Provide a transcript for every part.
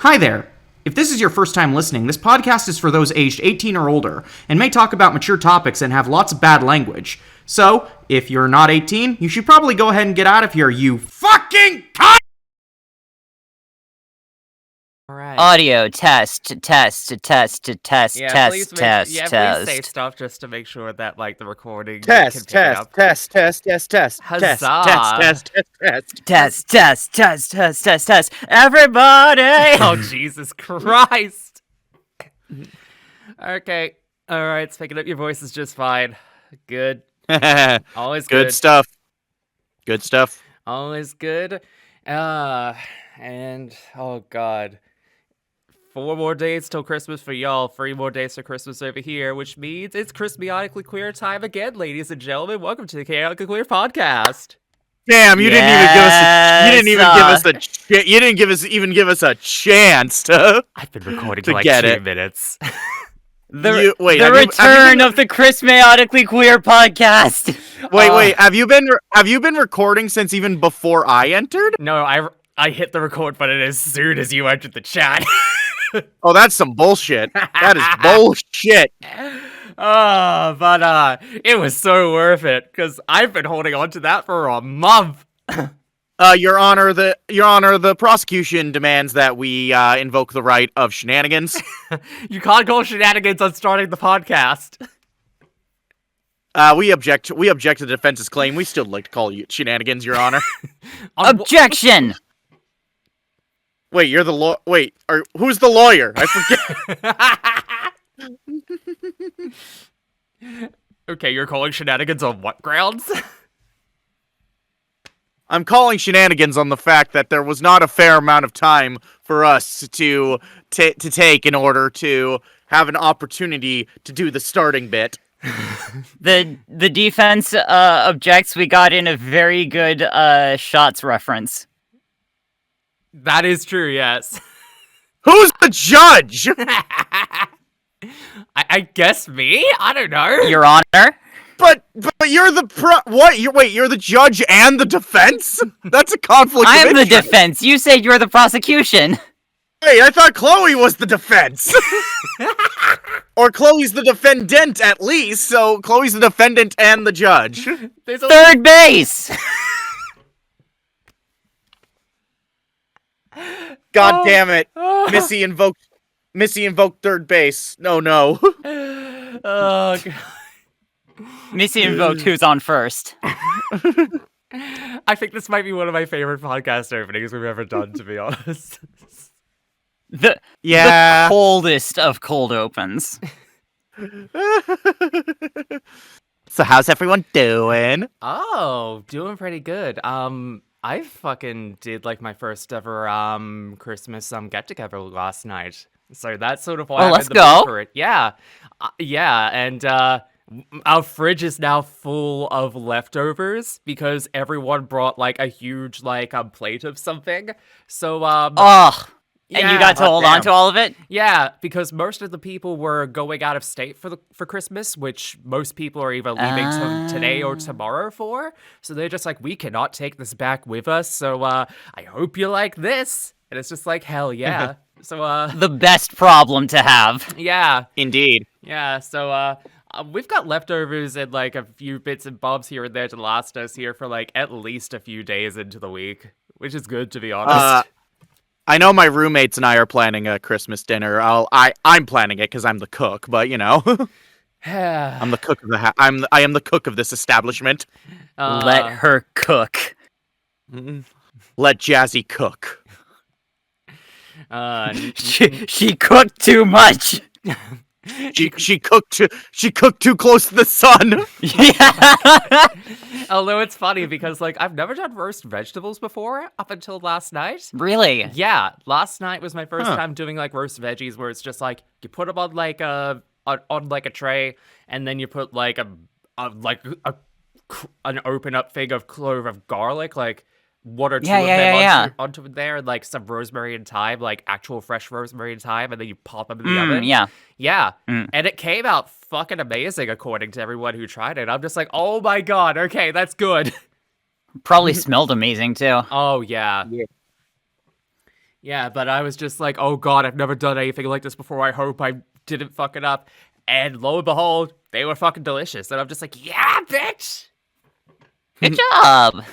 Hi there. If this is your first time listening, this podcast is for those aged 18 or older and may talk about mature topics and have lots of bad language. So, if you're not 18, you should probably go ahead and get out of here, you fucking cunt! Alright. Audio test. Yeah, please say stuff just to make sure that the recording can pick it up. Test. Test. Everybody! Oh, Jesus Christ! Okay. Alright, it's picking up your voice is just fine. Good. Always good. Good stuff. Always good. And, oh god. 4 more days till Christmas for y'all, 3 more days for Christmas over here, which means it's Chrismaotically Queer time again, ladies and gentlemen. Welcome to the Chaotically Queer podcast. Damn, you didn't even give us a chance to. I've been recording to for get 2 it. minutes. The return of the Chrismaotically Queer podcast. Wait, have you been recording since even before I entered? No, I hit the record button as soon as you entered the chat. Oh, that's some bullshit. That is bullshit. But it was so worth it because I've been holding on to that for a month. Your Honor, the prosecution demands that we invoke the right of shenanigans. You can't call shenanigans on starting the podcast. We object to the defense's claim. We still like to call you shenanigans, Your Honor. Objection! Wait, you're the who's the lawyer? I forget. Okay, you're calling shenanigans on what grounds? I'm calling shenanigans on the fact that there was not a fair amount of time for us to take in order to have an opportunity to do the starting bit. The defense objects. We got in a very good shots reference. That is true, yes. Who's the judge? I guess me? I don't know. Your Honor? But you're the you're the judge and the defense? That's a conflict I am of the interest. defense. You said you're the prosecution. Wait, I thought Chloe was the defense. Or Chloe's the defendant, at least, so Chloe's the defendant and the judge. Third base! God damn it. Missy invoked third base. No. Oh, God. Missy invoked who's on first. I think this might be one of my favorite podcast openings we've ever done, to be honest. The coldest of cold opens. So how's everyone doing? Oh, doing pretty good. I fucking did my first ever Christmas get together last night. So that's sort of why I'm let's in the go. mood for it. Yeah, and our fridge is now full of leftovers because everyone brought a huge plate of something. So and you got to hold on to all of it? Yeah, because most of the people were going out of state for Christmas, which most people are either leaving today or tomorrow for. So they're just we cannot take this back with us. So I hope you like this. And it's just hell yeah. So the best problem to have. Yeah. Indeed. Yeah, so we've got leftovers and a few bits and bobs here and there to last us here for at least a few days into the week, which is good, to be honest. I know my roommates and I are planning a Christmas dinner. I'm planning it because I'm the cook, but I'm the cook of the I am the cook of this establishment. Let her cook. Let Jazzy cook. She cooked too much. She cooked too close to the sun. Yeah. Although it's funny because I've never done roast vegetables before up until last night. Really? Yeah, last night was my first time doing roast veggies where it's just you put them on a tray and then you put an open up thing of clove of garlic 1 or 2 of them onto there, and some rosemary and thyme, actual fresh rosemary and thyme, and then you pop them in the oven. Yeah. And it came out fucking amazing according to everyone who tried it. I'm just oh my god, okay, that's good. Probably smelled amazing too. Oh yeah. Yeah, but I was just like, oh god, I've never done anything like this before. I hope I didn't fuck it up. And lo and behold, they were fucking delicious. And I'm just like, yeah, bitch! Good job!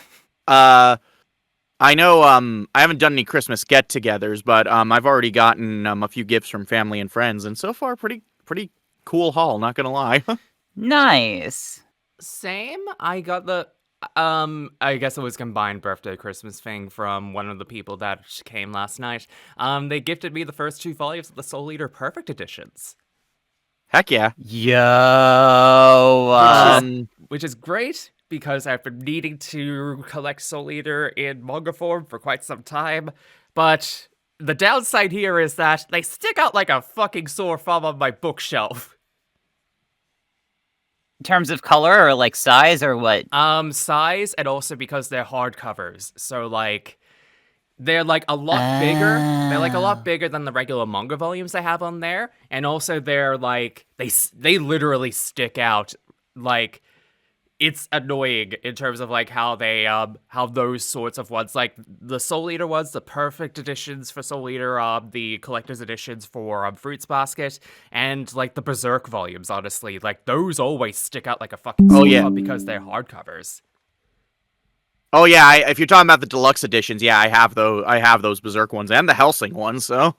I know, I haven't done any Christmas get-togethers, but, I've already gotten, a few gifts from family and friends, and so far, pretty cool haul, not gonna lie. Nice. Same. I got the I guess it was combined birthday Christmas thing from one of the people that came last night. They gifted me the first 2 volumes of the Soul Eater Perfect Editions. Heck yeah. Yo. Which is great because I've been needing to collect Soul Eater in manga form for quite some time, but the downside here is that they stick out like a fucking sore thumb on my bookshelf. In terms of color or like size or what? Size, and also because they're hardcovers. So like they're like a lot bigger. They're like a lot bigger than the regular manga volumes I have on there, and also they're like they literally stick out. Like it's annoying in terms of like how they how those sorts of ones, like the Soul Eater ones, the perfect editions for Soul Eater, the collector's editions for Fruits Basket, and like the Berserk volumes, honestly, like those always stick out like a fucking sore thumb because they're hardcovers. Oh yeah, if you're talking about the deluxe editions, yeah, I have those Berserk ones and the Helsing ones, so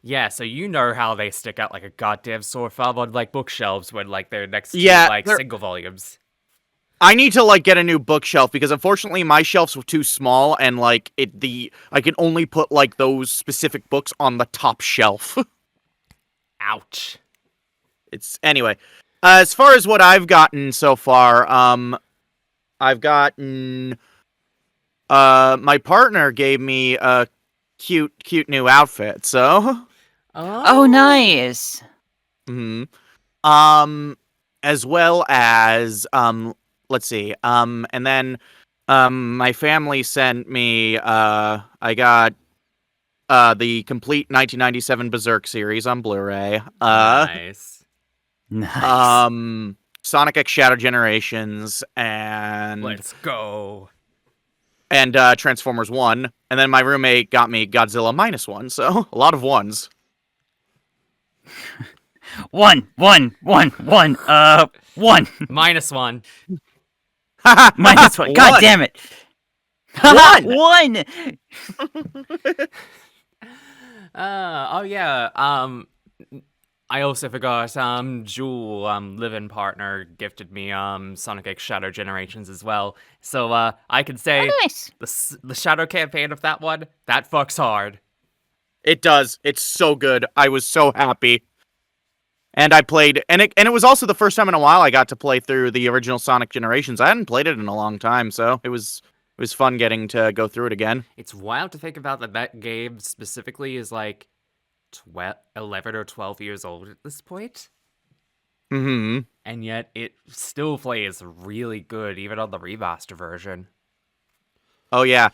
yeah, so you know how they stick out like a goddamn sore thumb on like bookshelves when like they're next to like single volumes. I need to like get a new bookshelf because unfortunately my shelves were too small and like I can only put like those specific books on the top shelf. Ouch. It's anyway. As far as what I've gotten so far, I've gotten my partner gave me a cute new outfit, so Oh nice. As well as let's see. And then my family sent me I got the complete 1997 Berserk series on Blu-ray. Nice. Sonic X Shadow Generations and let's go. And Transformers 1. And then my roommate got me Godzilla -1, so a lot of ones. One. -1. -1. God damn it. One. Oh yeah. I also forgot. Jewel, live-in partner, gifted me Sonic X Shadow Generations as well. So I can say nice. the Shadow campaign of that one, that fucks hard. It does. It's so good. I was so happy. And I played, and it was also the first time in a while I got to play through the original Sonic Generations. I hadn't played it in a long time, so it was fun getting to go through it again. It's wild to think about that game specifically is like 11 or 12 years old at this point. Mm-hmm. And yet it still plays really good, even on the remaster version. Oh, yeah.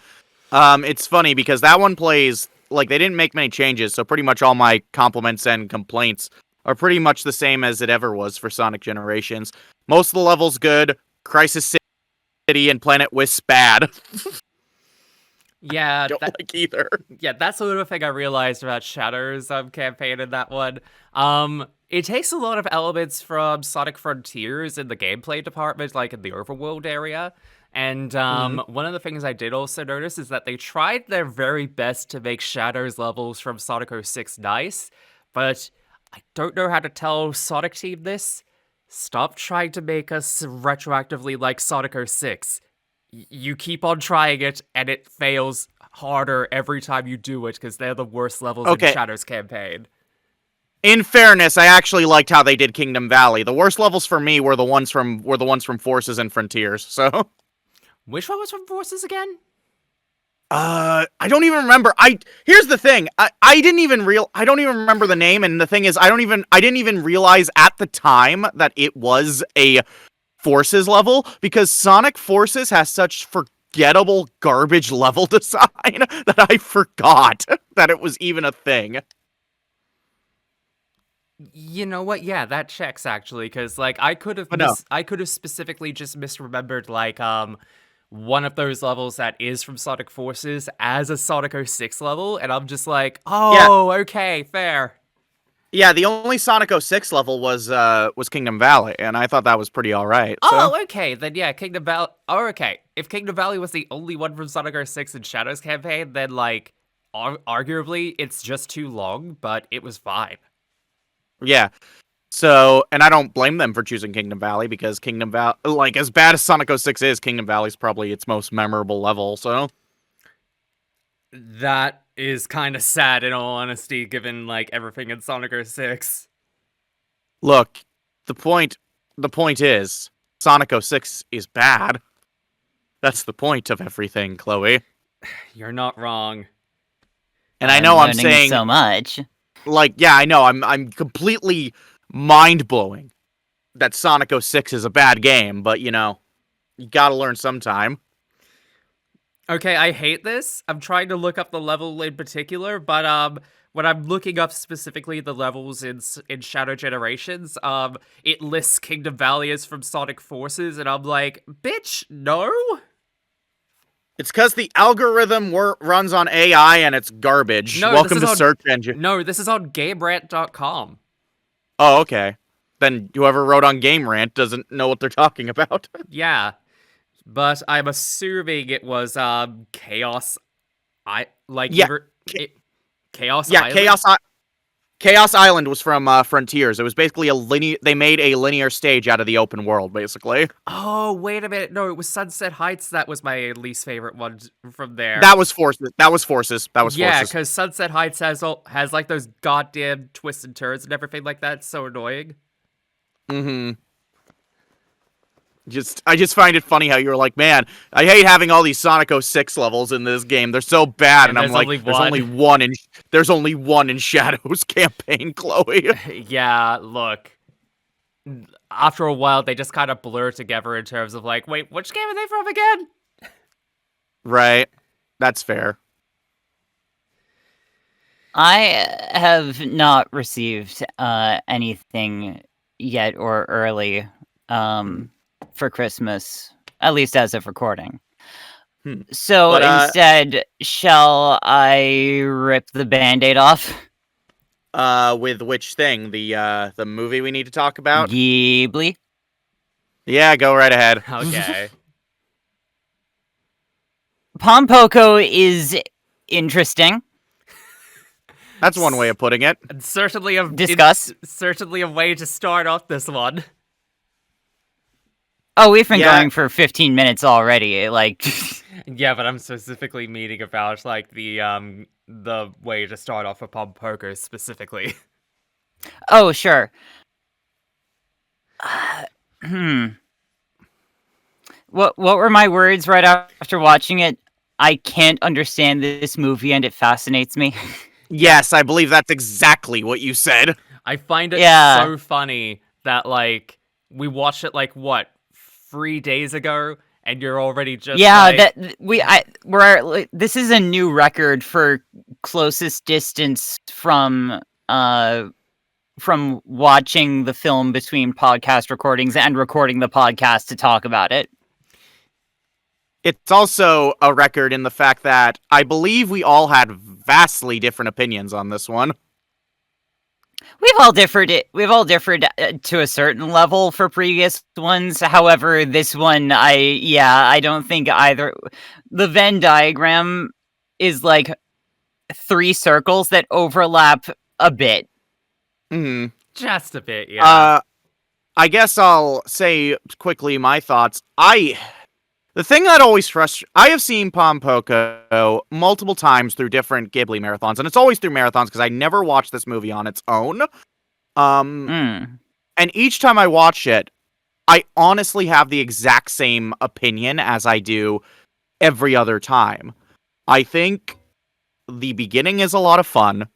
It's funny because that one plays, like, they didn't make many changes, so pretty much all my compliments and complaints are pretty much the same as it ever was for Sonic Generations. Most of the levels good, Crisis City and Planet Wisp bad. Yeah, I don't like either. Yeah, that's sort of a thing I realized about Shadow's campaign in that one. It takes a lot of elements from Sonic Frontiers in the gameplay department, like in the overworld area. And one of the things I did also notice is that they tried their very best to make Shadow's levels from Sonic 06 nice, but I don't know how to tell Sonic Team this. Stop trying to make us retroactively like Sonic 06. You keep on trying it, and it fails harder every time you do it, because they're the worst levels in Shadow's campaign. In fairness, I actually liked how they did Kingdom Valley. The worst levels for me were the ones from Forces and Frontiers. So, which one was from Forces again? I don't even remember. Here's the thing. I don't even remember the name, and the thing is, I didn't even realize at the time that it was a Forces level, because Sonic Forces has such forgettable garbage level design that I forgot that it was even a thing. You know what? Yeah, that checks actually, because like I could have specifically just misremembered like one of those levels that is from Sonic Forces as a Sonic 06 level, and I'm just like, oh, okay, fair. Yeah, the only Sonic 06 level was Kingdom Valley, and I thought that was pretty alright. Oh, okay, then yeah, Kingdom Valley. Oh, okay. If Kingdom Valley was the only one from Sonic 06 and Shadows campaign, then, like, arguably, it's just too long, but it was fine. Yeah. So, and I don't blame them for choosing Kingdom Valley, because Kingdom Valley, like, as bad as Sonic 06 is, Kingdom Valley's probably its most memorable level, so... That is kind of sad, in all honesty, given, like, everything in Sonic 06. Look, the point is, Sonic 06 is bad. That's the point of everything, Chloe. You're not wrong. And I know I'm saying so much. Like, yeah, I know, I'm completely mind-blowing that Sonic 06 is a bad game, but, you know, you gotta learn sometime. Okay, I hate this. I'm trying to look up the level in particular, but when I'm looking up specifically the levels in Shadow Generations, it lists Kingdom Valley as from Sonic Forces, and I'm like, bitch, no? It's because the algorithm runs on AI and it's garbage. No, Welcome to search engine. No, this is on GameRant.com. Oh, okay. Then whoever wrote on Game Rant doesn't know what they're talking about. Yeah. But I'm assuming it was Chaos. Chaos Island? Chaos Island was from Frontiers. It was basically they made a linear stage out of the open world, basically. Oh, wait a minute. No, it was Sunset Heights that was my least favorite one from there. That was Forces. Yeah, because Sunset Heights has like those goddamn twists and turns and everything like that. It's so annoying. Mm-hmm. I just find it funny how you're like, man, I hate having all these Sonic 06 levels in this game. They're so bad, and I'm like, there's only one in Shadows campaign, Chloe. Yeah, look. After a while, they just kind of blur together in terms of like, wait, which game are they from again? Right. That's fair. I have not received anything yet or early for Christmas, at least as of recording. So instead, shall I rip the Band-Aid off? With which thing? The movie we need to talk about? Ghibli? Yeah, go right ahead. Okay. Pom Poko is interesting. That's one way of putting it. And certainly a way to start off this one. Oh, we've been going for 15 minutes already. Like, yeah, but I'm specifically meaning about like the way to start off a Pom Poko specifically. Oh, sure. What were my words right after watching it? I can't understand this movie, and it fascinates me. Yes, I believe that's exactly what you said. I find it so funny that like we watched it like what 3 days ago, and you're already just this is a new record for closest distance from watching the film between podcast recordings and recording the podcast to talk about it. It's also a record in the fact that I believe we all had vastly different opinions on this one. We've all differed to a certain level for previous ones. However, this one, I don't think either. The Venn diagram is like 3 circles that overlap a bit. Mm-hmm. Just a bit, yeah. I guess I'll say quickly my thoughts. The thing that always frustrates... I have seen Pom Poko multiple times through different Ghibli marathons, and it's always through marathons because I never watched this movie on its own. And each time I watch it, I honestly have the exact same opinion as I do every other time. I think the beginning is a lot of fun.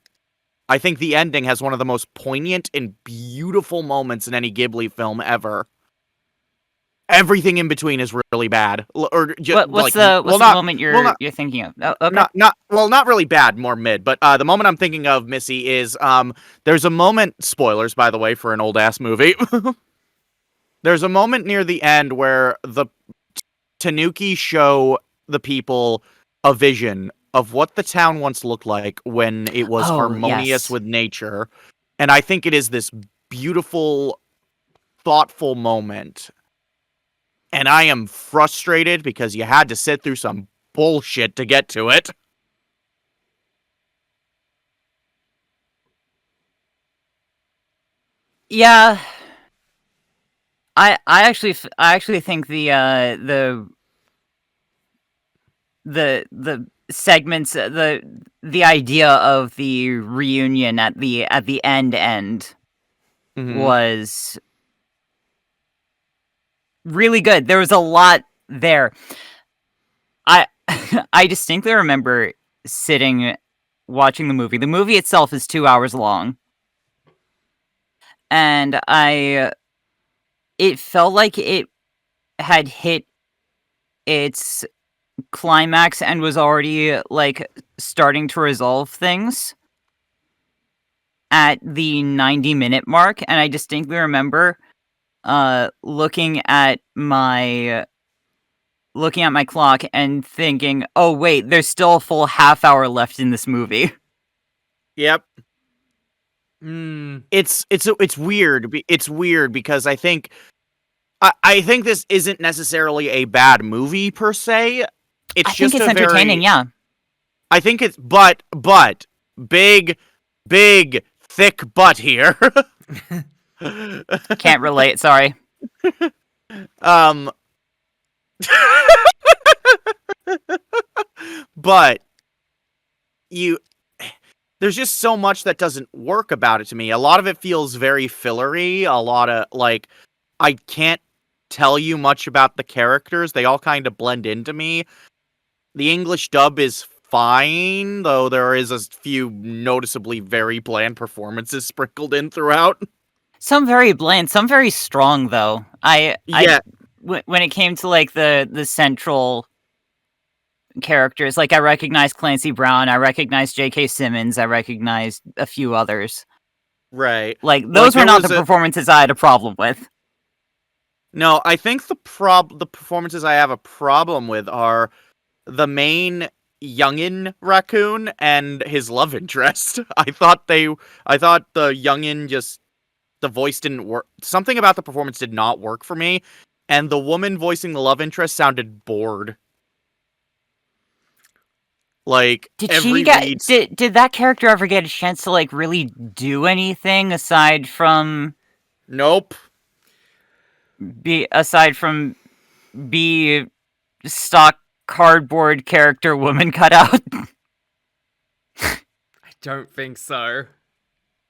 I think the ending has one of the most poignant and beautiful moments in any Ghibli film ever. Everything in between is really bad. Or just, what's the moment you're thinking of? Oh, okay. Not really bad, more mid. But the moment I'm thinking of, Missy, is there's a moment. Spoilers, by the way, for an old ass movie. There's a moment near the end where the Tanuki show the people a vision of what the town once looked like when it was harmonious with nature. And I think it is this beautiful, thoughtful moment. And I am frustrated because you had to sit through some bullshit to get to it. Yeah. I actually think the segments, the idea of the reunion at the end was really good. There was a lot there. I distinctly remember sitting watching the movie. The movie itself is 2 hours long. And it felt like it had hit its climax and was already like starting to resolve things at the 90-minute mark. And I distinctly remember looking at my clock and thinking, oh wait, there's still a full half hour left in this movie. Yep. It's weird. It's weird because I think this isn't necessarily a bad movie per se. I think it's entertaining, yeah. I think it's but big thick butt here. Can't relate, sorry. But there's just so much that doesn't work about it to me. A lot of it feels very fillery. A lot of, like, I can't tell you much about the characters. They all kind of blend into me. The English dub is fine, though there is a few noticeably very bland performances sprinkled in throughout. Some very bland, some very strong, though. When it came to, like, the central characters, like, I recognized Clancy Brown, I recognized J.K. Simmons, I recognized a few others. Right. Like, those were not the performances I had a problem with. No, I think the performances I have a problem with are the main youngin raccoon and his love interest. I thought the youngin the voice didn't work. Something about the performance did not work for me, and the woman voicing the love interest sounded bored. Like, did that character ever get a chance to, like, really do anything aside from? Nope. Be stock cardboard character woman cutout. I don't think so.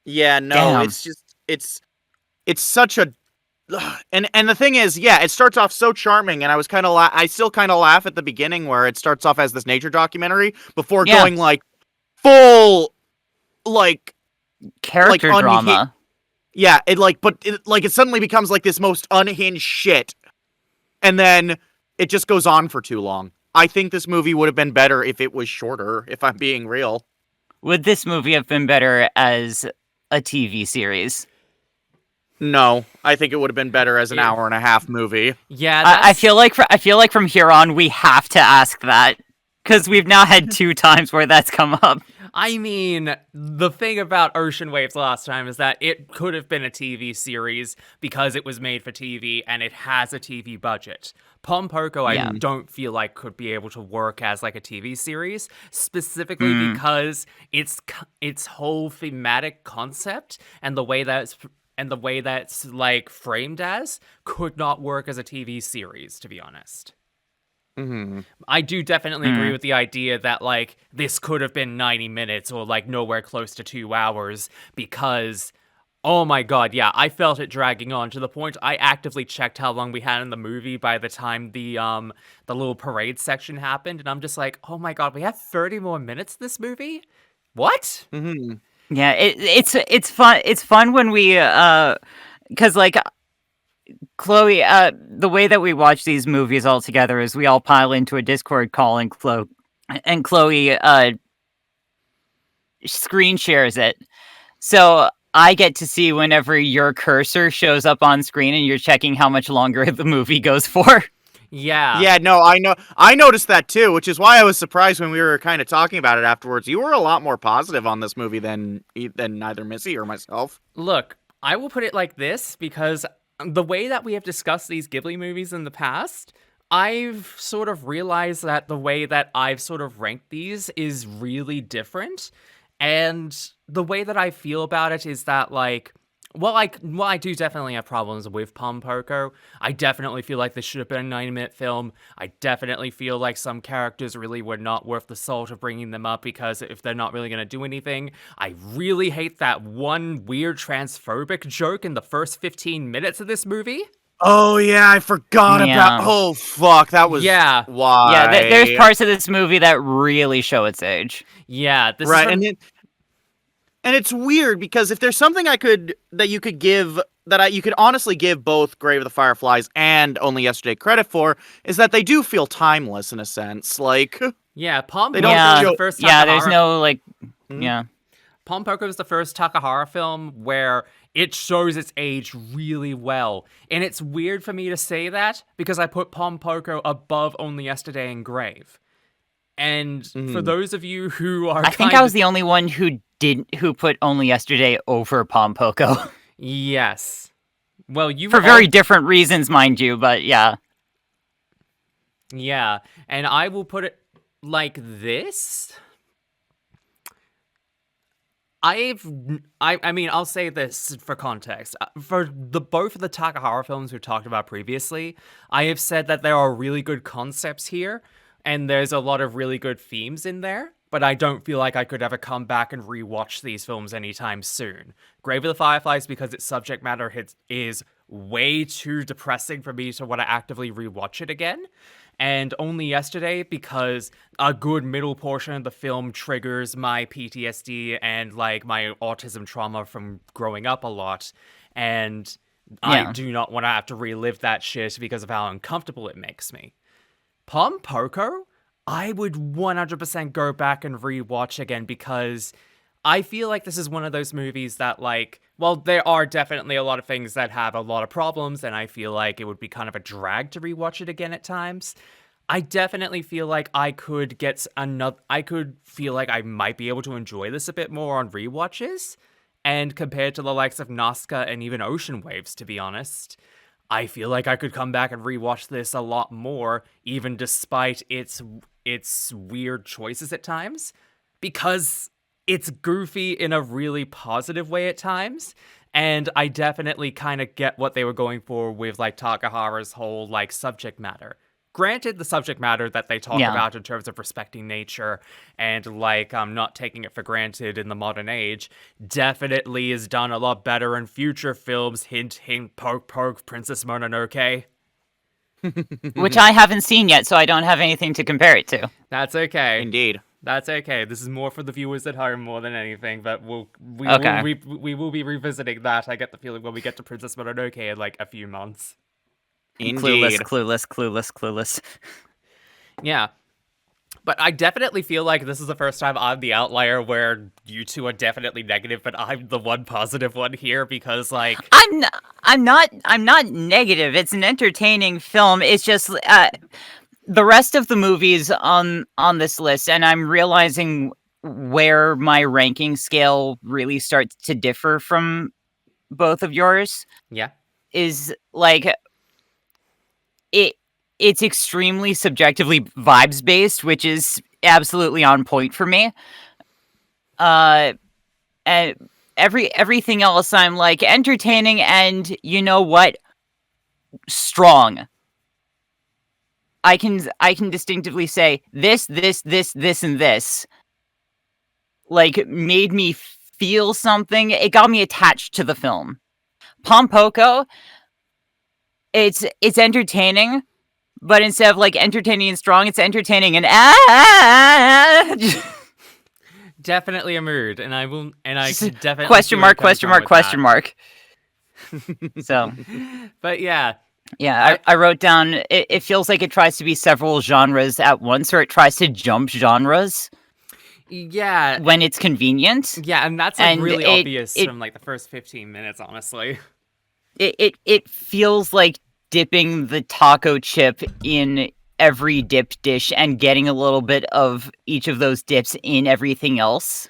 Yeah, no, Damn. It's just it's such a and the thing is, yeah, it starts off so charming, and I was kind of I still kind of laugh at the beginning where it starts off as this nature documentary before going like full like character drama. Yeah, it suddenly becomes like this most unhinged shit, and then it just goes on for too long. I think this movie would have been better if it was shorter, if I'm being real. Would this movie have been better as a TV series? No, I think it would have been better as an hour and a half movie. Yeah, I feel like from here on we have to ask that, because we've now had 2 times where that's come up. I mean, the thing about Ocean Waves last time is that it could have been a TV series because it was made for TV and it has a TV budget. Pom Poko, I don't feel like could be able to work as like a TV series, specifically because its whole thematic concept and the way that's like framed as could not work as a TV series, to be honest. I do definitely agree with the idea that, like, this could have been 90 minutes or, like, nowhere close to 2 hours because, oh my god, yeah, I felt it dragging on to the point I actively checked how long we had in the movie by the time the little parade section happened, and I'm just like, oh my god, we have 30 more minutes this movie? What? Yeah, it's fun. It's fun when we, because, like, Chloe, the way that we watch these movies all together is we all pile into a Discord call, and Chloe screen shares it. So I get to see whenever your cursor shows up on screen and you're checking how much longer the movie goes for. Yeah, no, I know. I noticed that too, which is why I was surprised when we were kind of talking about it afterwards. You were a lot more positive on this movie than either Missy or myself. Look, I will put it like this because the way that we have discussed these Ghibli movies in the past, I've sort of realized that the way that I've sort of ranked these is really different. And the way that I feel about it is that, like, I do definitely have problems with Pom Poko. I definitely feel like this should have been a 90-minute film. I definitely feel like some characters really were not worth the salt of bringing them up because if they're not really going to do anything. I really hate that one weird transphobic joke in the first 15 minutes of this movie. Oh yeah, I forgot about. Oh fuck, that was why. Yeah, there's parts of this movie that really show its age. Yeah, this right, is and it's weird because if there's something you could honestly give both Grave of the Fireflies and Only Yesterday credit for is that they do feel timeless in a sense. Like Pom Poko is the first. There's no Pom Poko is the first Takahara film where it shows its age really well. And it's weird for me to say that because I put Pom Poko above Only Yesterday and Grave. And for those of you who are I think I was the only one who put Only Yesterday over Pom Poko. Yes. Well, for very different reasons, mind you, but yeah. Yeah, and I will put it like this. I mean, I'll say this for context. For both of the Takahara films we've talked about previously, I have said that there are really good concepts here, and there's a lot of really good themes in there, but I don't feel like I could ever come back and rewatch these films anytime soon. Grave of the Fireflies, because its subject matter is way too depressing for me to want to actively rewatch it again. And Only Yesterday, because a good middle portion of the film triggers my PTSD and, like, my autism trauma from growing up a lot. And I do not want to have to relive that shit because of how uncomfortable it makes me. Pom Poko, I would 100% go back and rewatch again because I feel like this is one of those movies that, like, well, there are definitely a lot of things that have a lot of problems, and I feel like it would be kind of a drag to rewatch it again at times. I definitely feel like I could feel like I might be able to enjoy this a bit more on rewatches, and compared to the likes of Nazca and even Ocean Waves, to be honest, I feel like I could come back and rewatch this a lot more, even despite its weird choices at times, because it's goofy in a really positive way at times, and I definitely kind of get what they were going for with, like, Takahara's whole, like, subject matter. Granted, the subject matter that they talk about in terms of respecting nature and, like, not taking it for granted in the modern age definitely is done a lot better in future films. Hint, hint, poke, poke, Princess Mononoke. Which I haven't seen yet, so I don't have anything to compare it to. That's okay. Indeed. That's okay. This is more for the viewers at home more than anything, but we will be revisiting that. I get the feeling when we get to Princess Mononoke in, like, a few months. Indeed. Clueless. Yeah. But I definitely feel like this is the first time I'm the outlier where you two are definitely negative, but I'm the one positive one here because, like, I'm not negative. It's an entertaining film. It's just the rest of the movies on this list, and I'm realizing where my ranking scale really starts to differ from both of yours. Yeah. Is like it's extremely subjectively vibes based, which is absolutely on point for me. And everything else I'm like entertaining and you know what? Strong. I can distinctively say this, and this like made me feel something. It got me attached to the film. Pom Poko, it's entertaining, but instead of like entertaining and strong, it's entertaining and definitely a mood, and I definitely question mark. So, but yeah. Yeah, I wrote down, it feels like it tries to be several genres at once, or it tries to jump genres. Yeah. When it's convenient. Yeah, and that's like really obvious from like the first 15 minutes, honestly. It feels like dipping the taco chip in every dip dish and getting a little bit of each of those dips in everything else.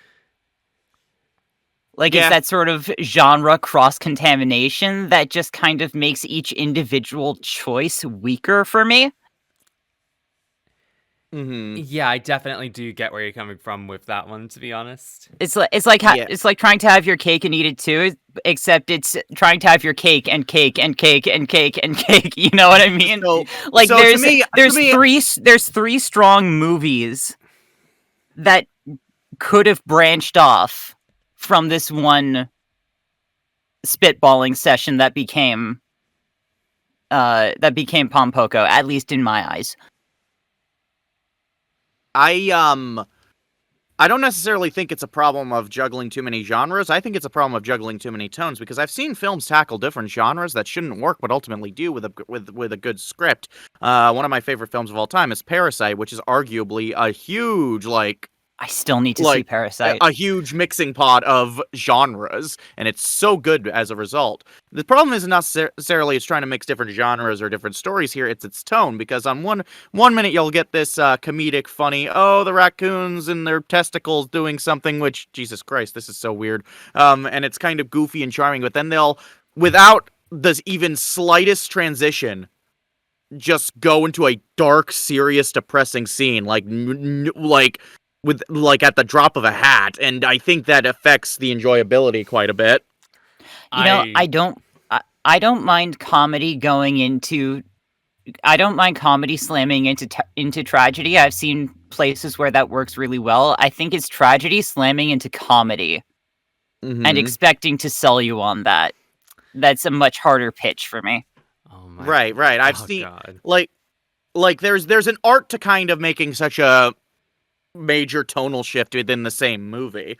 Like, it's that sort of genre cross-contamination that just kind of makes each individual choice weaker for me. Mm-hmm. Yeah, I definitely do get where you're coming from with that one, to be honest. It's like trying to have your cake and eat it too, except it's trying to have your cake and cake and cake and cake and cake. You know what I mean? There's three strong movies that could have branched off from this one spitballing session that became Pom Poko, at least in my eyes. I don't necessarily think it's a problem of juggling too many genres. I think it's a problem of juggling too many tones, because I've seen films tackle different genres that shouldn't work but ultimately do with a good script. One of my favorite films of all time is Parasite, which is arguably a huge I still need to see Parasite. A huge mixing pot of genres, and it's so good as a result. The problem isn't necessarily it's trying to mix different genres or different stories here, it's its tone, because on one minute you'll get this comedic, funny, oh, the raccoons and their testicles doing something, which, Jesus Christ, this is so weird, and it's kind of goofy and charming, but then they'll, without the even slightest transition, just go into a dark, serious, depressing scene, with at the drop of a hat, and I think that affects the enjoyability quite a bit. I don't mind comedy going into. I don't mind comedy slamming into tragedy. I've seen places where that works really well. I think it's tragedy slamming into comedy, and expecting to sell you on that. That's a much harder pitch for me. Oh my! Right. I've seen there's an art to kind of making such a major tonal shift within the same movie,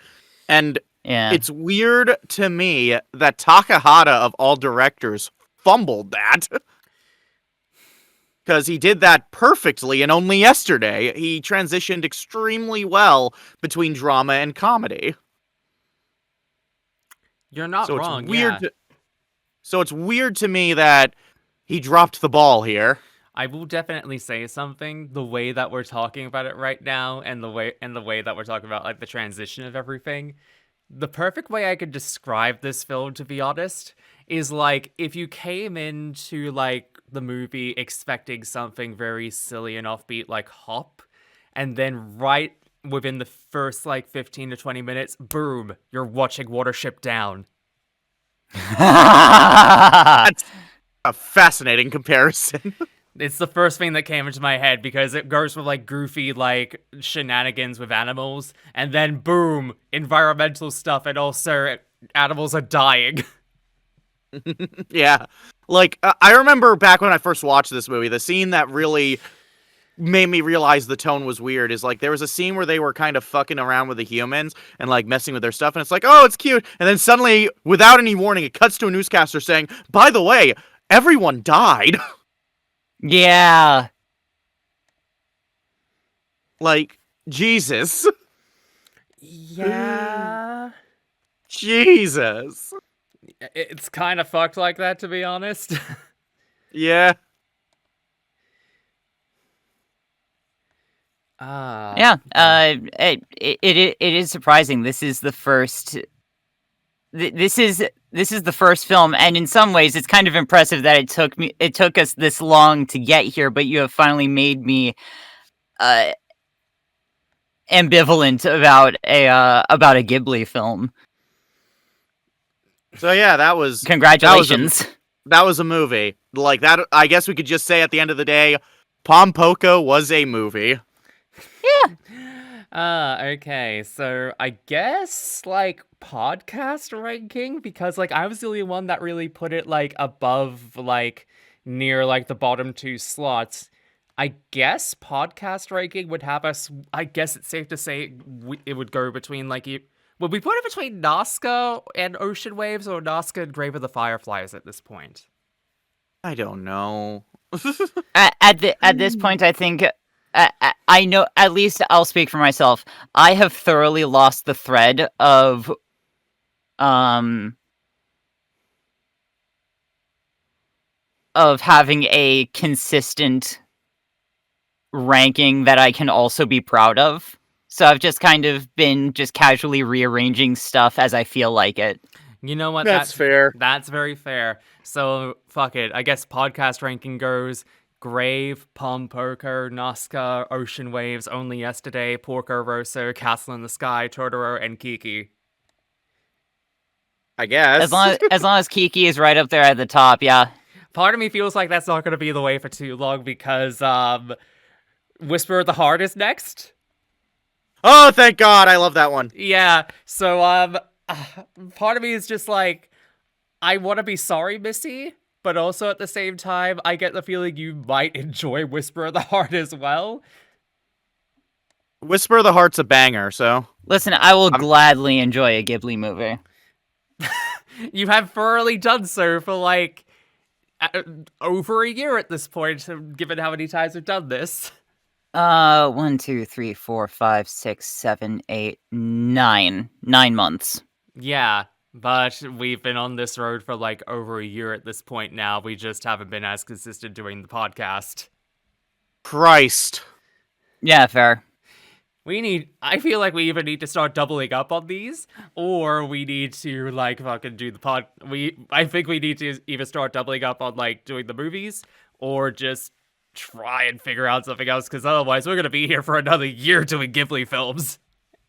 and it's weird to me that Takahata of all directors fumbled that, because he did that perfectly, and only yesterday he transitioned extremely well between drama and comedy. You're not wrong. It's weird. So it's weird to me that he dropped the ball here. I will definitely say something. The way that we're talking about it right now, and the way that we're talking about the transition of everything, the perfect way I could describe this film, to be honest, is if you came into the movie expecting something very silly and offbeat like Hop, and then right within the first 15 to 20 minutes, boom, you're watching Watership Down. That's a fascinating comparison. It's the first thing that came into my head, because it goes with goofy shenanigans with animals, and then boom, environmental stuff, and also animals are dying. Yeah. I remember back when I first watched this movie, the scene that really made me realize the tone was weird is there was a scene where they were kind of fucking around with the humans and messing with their stuff, and it's oh, it's cute, and then suddenly, without any warning, it cuts to a newscaster saying, by the way, everyone died. Yeah. Jesus. Yeah. Jesus. It's kind of fucked like that, to be honest. Yeah. Yeah. It is surprising. This is the first. This is the first film, and in some ways, it's kind of impressive that it took us this long to get here. But you have finally made me ambivalent about a Ghibli film. So yeah, that was congratulations. That was a movie that. I guess we could just say at the end of the day, Pom Poko was a movie. Yeah. Okay, so I guess, podcast ranking, because, I was the only one that really put it, above, near, the bottom two slots. I guess podcast ranking would have us, I guess it's safe to say it would go between, would we put it between Nazca and Ocean Waves, or Nazca and Grave of the Fireflies at this point? I don't know. At this point, I think... I know, at least I'll speak for myself. I have thoroughly lost the thread of, of having a consistent ranking that I can also be proud of. So I've just kind of been just casually rearranging stuff as I feel like it. You know what? That's fair. That's very fair. So, fuck it. I guess podcast ranking goes Grave, Pom Poko, Nazca, Ocean Waves, Only Yesterday, Porco Rosso, Castle in the Sky, Totoro, and Kiki. I guess. As long as Kiki is right up there at the top, yeah. Part of me feels like that's not going to be the way for too long because Whisper of the Heart is next. Oh, thank God! I love that one. Yeah. So part of me is just like, I want to be sorry, Missy, but also at the same time, I get the feeling you might enjoy Whisper of the Heart as well. Whisper of the Heart's a banger, so... Listen, I will gladly enjoy a Ghibli movie. You have thoroughly done so for, like, over a year at this point, given how many times we've done this. 1, 2, 3, 4, 5, 6, 7, 8, 9. 9 months. Yeah, but we've been on this road for, like, over a year at this point now. We just haven't been as consistent doing the podcast. Christ. Yeah, fair. I feel like we either need to start doubling up on these, or we need to, like, fucking do the I think we need to either start doubling up on, like, doing the movies, or just try and figure out something else, because otherwise we're gonna be here for another year doing Ghibli films.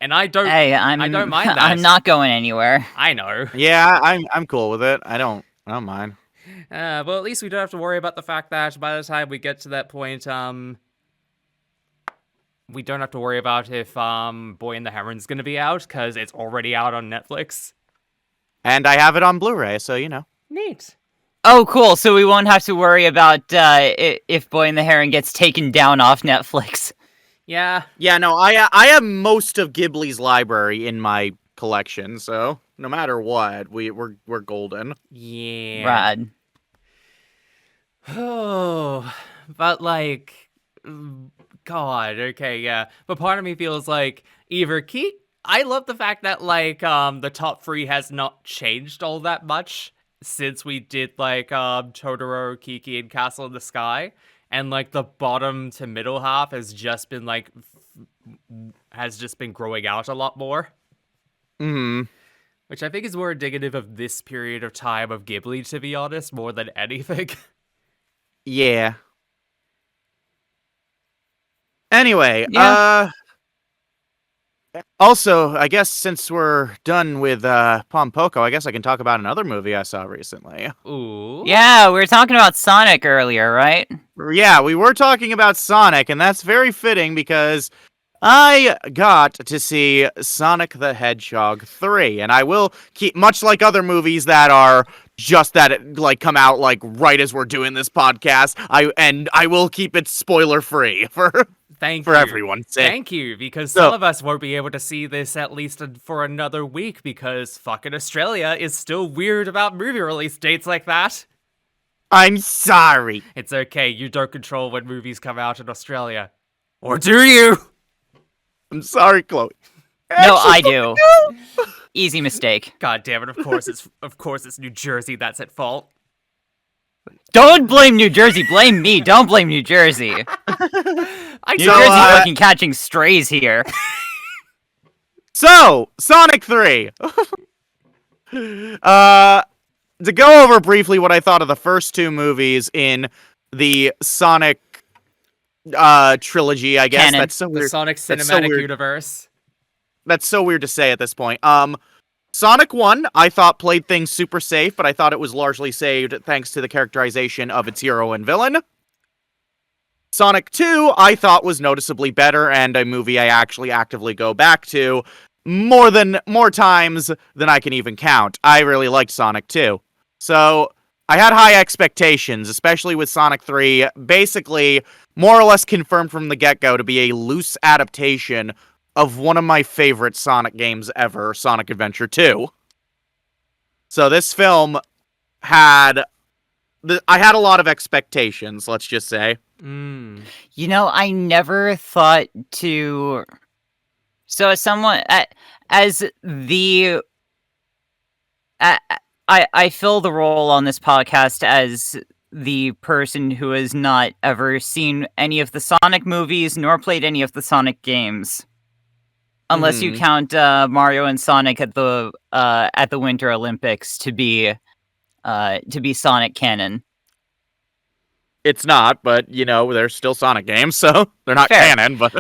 And I don't mind that. I'm not going anywhere. I know. Yeah, I'm cool with it. I don't mind. Well, at least we don't have to worry about the fact that by the time we get to that point, we don't have to worry about if Boy and the Heron's gonna be out, because it's already out on Netflix. And I have it on Blu-ray, so you know. Neat. Oh, cool. So we won't have to worry about if Boy and the Heron gets taken down off Netflix. Yeah. Yeah, no, I have most of Ghibli's library in my collection, so no matter what, we're golden. Yeah. Rad. Oh, but like, God, okay, yeah. But part of me feels like I love the fact that like the top 3 has not changed all that much since we did like Totoro, Kiki, and Castle in the Sky, and like the bottom to middle half has just been like growing out a lot more. Which I think is more indicative of this period of time of Ghibli, to be honest, more than anything. Yeah. Anyway, Yeah. Also, I guess since we're done with Pom Poko, I guess I can talk about another movie I saw recently. Ooh. Yeah, we were talking about Sonic earlier, right? Yeah, we were talking about Sonic, and that's very fitting because I got to see Sonic the Hedgehog 3, and I will keep, much like other movies that are just that like come out like right as we're doing this podcast, I will keep it spoiler free for everyone's sake. Thank you, because some of us won't be able to see this at least for another week because fucking Australia is still weird about movie release dates like that. I'm sorry. It's okay, you don't control when movies come out in Australia. Or do you? I'm sorry, Chloe. No, I do. Easy mistake. God damn it, of course it's New Jersey that's at fault. Don't blame New Jersey, blame me. Don't blame New Jersey. New Jersey fucking catching strays here. So, Sonic 3. To go over briefly what I thought of the first 2 movies in the Sonic trilogy, I guess. Canon. That's so weird. The Sonic Cinematic Universe. That's so weird to say at this point. Sonic 1, I thought played things super safe, but I thought it was largely saved thanks to the characterization of its hero and villain. Sonic 2, I thought was noticeably better, and a movie I actually actively go back to more times than I can even count. I really liked Sonic 2. So, I had high expectations, especially with Sonic 3, basically more or less confirmed from the get-go to be a loose adaptation of one of my favorite Sonic games ever, Sonic Adventure 2. So this film I had a lot of expectations, let's just say. Mm. You know, I never thought to... So as someone... As the... I fill the role on this podcast as the person who has not ever seen any of the Sonic movies nor played any of the Sonic games. Unless you count Mario and Sonic at the Winter Olympics to be Sonic canon. It's not, but they're still Sonic games, so they're not Fair. canon. But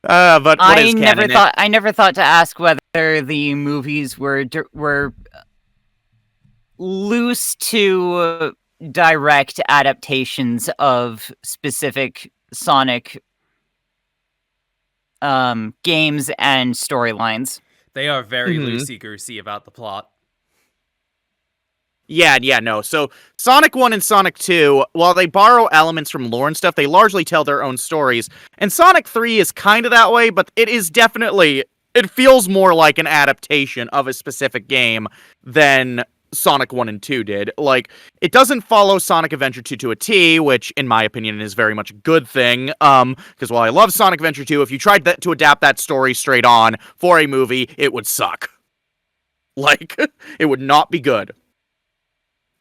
what is canon? I never thought to ask whether the movies were loose to direct adaptations of specific Sonic games and storylines. They are very loosey-goosey about the plot. Yeah, no. So Sonic 1 and Sonic 2, while they borrow elements from lore and stuff, they largely tell their own stories. And Sonic 3 is kind of that way, but it feels more like an adaptation of a specific game than Sonic 1 and 2 did. Like, it doesn't follow Sonic Adventure 2 to a T, which, in my opinion, is very much a good thing. Because while I love Sonic Adventure 2, if you tried to adapt that story straight on for a movie, it would suck. Like, it would not be good.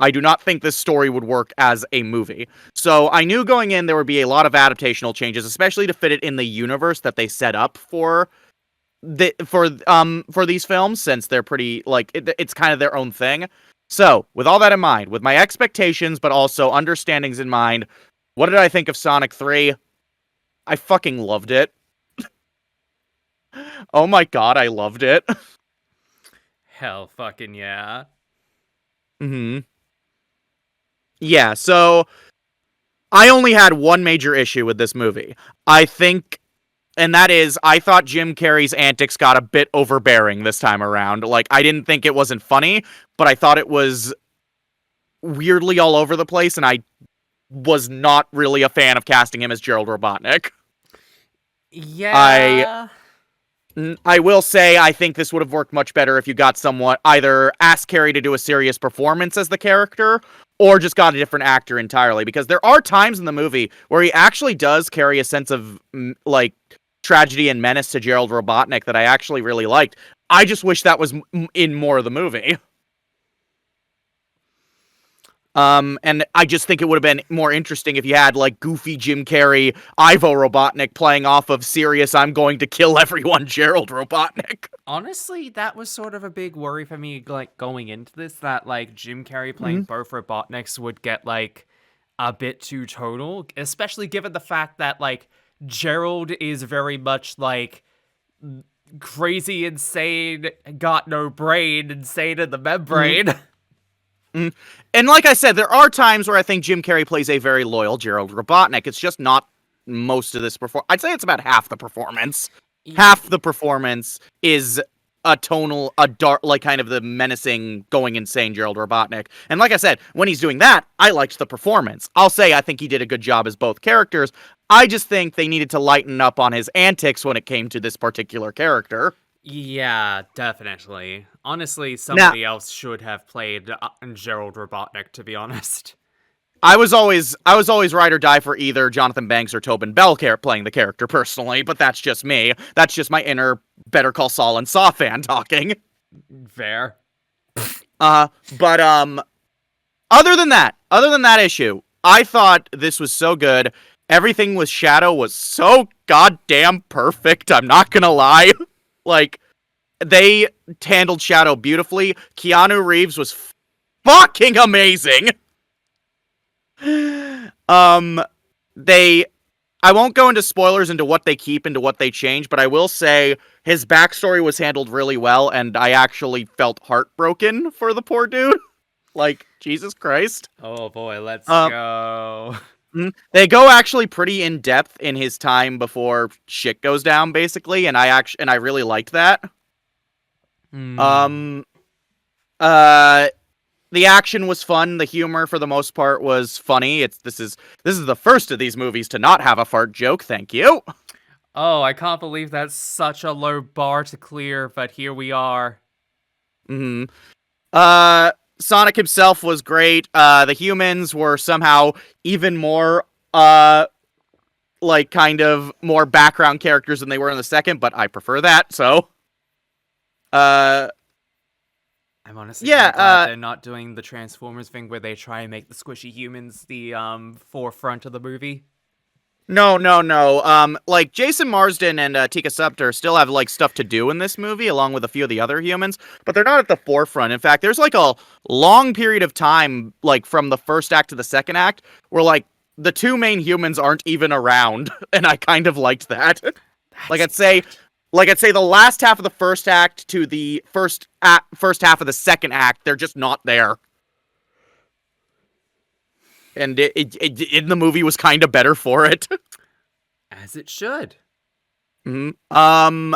I do not think this story would work as a movie. So I knew going in there would be a lot of adaptational changes, especially to fit it in the universe that they set up for these films, since they're pretty, like, it's kind of their own thing. So, with all that in mind, with my expectations but also understandings in mind, what did I think of Sonic 3? I fucking loved it. Oh my god, I loved it. Hell fucking yeah. Yeah, so I only had one major issue with this movie. I think, and that is, I thought Jim Carrey's antics got a bit overbearing this time around. Like, I didn't think it wasn't funny, but I thought it was weirdly all over the place, and I was not really a fan of casting him as Gerald Robotnik. Yeah. I will say, I think this would have worked much better if you got someone, either asked Carrey to do a serious performance as the character, or just got a different actor entirely. Because there are times in the movie where he actually does carry a sense of, like, tragedy and menace to Gerald Robotnik that I actually really liked. I just wish that was in more of the movie. And I just think it would have been more interesting if you had, like, goofy Jim Carrey, Ivo Robotnik playing off of serious, I'm going to kill everyone, Gerald Robotnik. Honestly, that was sort of a big worry for me, like, going into this, that, like, Jim Carrey playing both Robotniks would get, like, a bit too tonal, especially given the fact that, like, Gerald is very much, like, crazy, insane, got no brain, insane in the membrane. And like I said, there are times where I think Jim Carrey plays a very loyal Gerald Robotnik. It's just not most of this performance. I'd say it's about half the performance. Yeah. Half the performance is a dark, like, kind of the menacing, going insane Gerald Robotnik. And like I said, when he's doing that, I liked the performance. I'll say I think he did a good job as both characters. I just think they needed to lighten up on his antics when it came to this particular character. Yeah, definitely. Honestly, somebody else should have played Gerald Robotnik, to be honest. I was always ride or die for either Jonathan Banks or Tobin Bell playing the character personally, but that's just me. That's just my inner Better Call Saul and Saw fan talking. Fair. But other than that issue, I thought this was so good. Everything with Shadow was so goddamn perfect, I'm not gonna lie. Like, they handled Shadow beautifully. Keanu Reeves was fucking amazing. I won't go into spoilers into what they keep, into what they change, but I will say his backstory was handled really well, and I actually felt heartbroken for the poor dude. Like, Jesus Christ. Oh boy, let's go. They go actually pretty in depth in his time before shit goes down, basically, and I really liked that. The action was fun. The humor, for the most part, was funny. This is the first of these movies to not have a fart joke. Thank you. Oh, I can't believe that's such a low bar to clear, but here we are. Sonic himself was great. The humans were somehow even more, like, kind of more background characters than they were in the second, but I prefer that, so. I'm honestly glad they're not doing the Transformers thing where they try and make the squishy humans the forefront of the movie. No. Like, Jason Marsden and Tika Sumpter still have, like, stuff to do in this movie, along with a few of the other humans, but they're not at the forefront. In fact, there's, like, a long period of time, like, from the first act to the second act, where, like, the two main humans aren't even around, and I kind of liked that. I'd say the last half of the first act to the first half of the second act, they're just not there. And it in the movie was kind of better for it. As it should. Mm-hmm.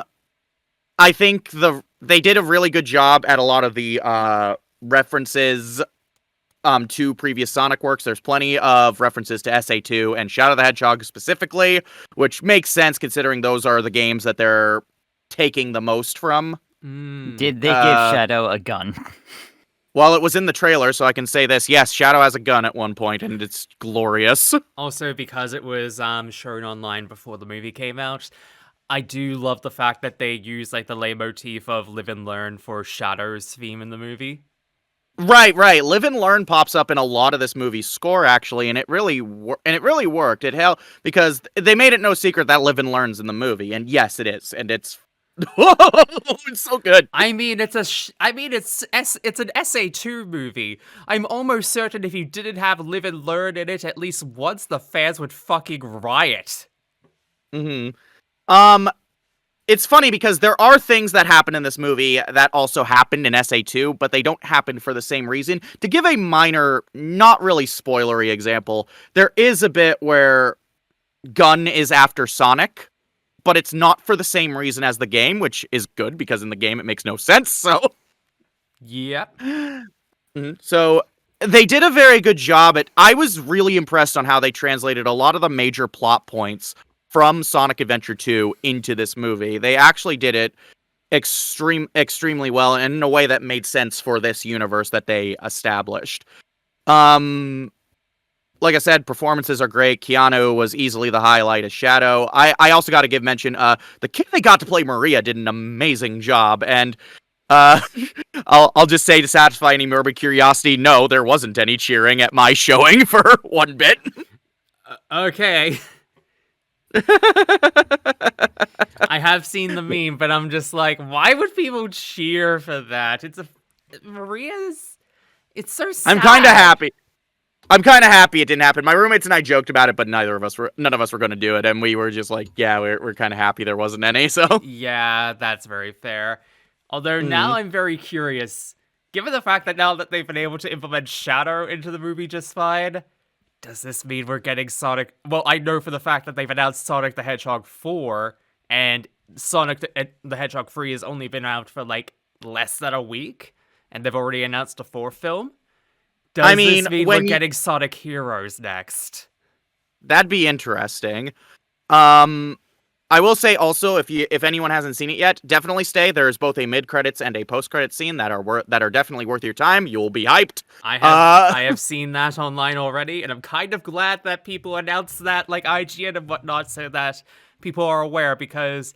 I think they did a really good job at a lot of the references to previous Sonic works. There's plenty of references to SA2 and Shadow the Hedgehog specifically, which makes sense considering those are the games that they're taking the most from. Did they give Shadow a gun? Well, it was in the trailer, so I can say this. Yes, Shadow has a gun at one point, and it's glorious. Also, because it was shown online before the movie came out, I do love the fact that they use like the leitmotif of Live and Learn for Shadow's theme in the movie. Right. Live and Learn pops up in a lot of this movie's score, actually, and it really worked. It helped because they made it no secret that Live and Learn's in the movie, and yes, it is, and it's it's so good. I mean, it's an SA2 movie. I'm almost certain if you didn't have Live and Learn in it at least once, the fans would fucking riot. It's funny because there are things that happen in this movie that also happened in SA2, but they don't happen for the same reason. To give a minor, not really spoilery example, there is a bit where Gun is after Sonic, but it's not for the same reason as the game, which is good because in the game it makes no sense, so... Yep. So they did a very good job I was really impressed on how they translated a lot of the major plot points from Sonic Adventure 2 into this movie. They actually did it extremely well and in a way that made sense for this universe that they established. Like I said, performances are great. Keanu was easily the highlight as Shadow. I also got to give mention, the kid they got to play Maria did an amazing job, and I'll just say to satisfy any morbid curiosity, no, there wasn't any cheering at my showing for one bit. Okay. I have seen the meme, but I'm just like, why would people cheer for that? It's so sad. I'm kind of happy it didn't happen. My roommates and I joked about it, but none of us were going to do it, and we were just like, yeah, we're kind of happy there wasn't any, so. Yeah, that's very fair. Although now I'm very curious, given the fact that now that they've been able to implement Shadow into the movie just fine, does this mean we're getting Sonic? Well, I know for the fact that they've announced Sonic the Hedgehog 4, and Sonic the Hedgehog 3 has only been out for like less than a week, and they've already announced a 4th film. Does this mean we're getting Sonic Heroes next? That'd be interesting. I will say also, if anyone hasn't seen it yet, definitely stay. There's both a mid-credits and a post-credits scene that are definitely worth your time. You'll be hyped. I have seen that online already, and I'm kind of glad that people announced that, like IGN and whatnot, so that people are aware, because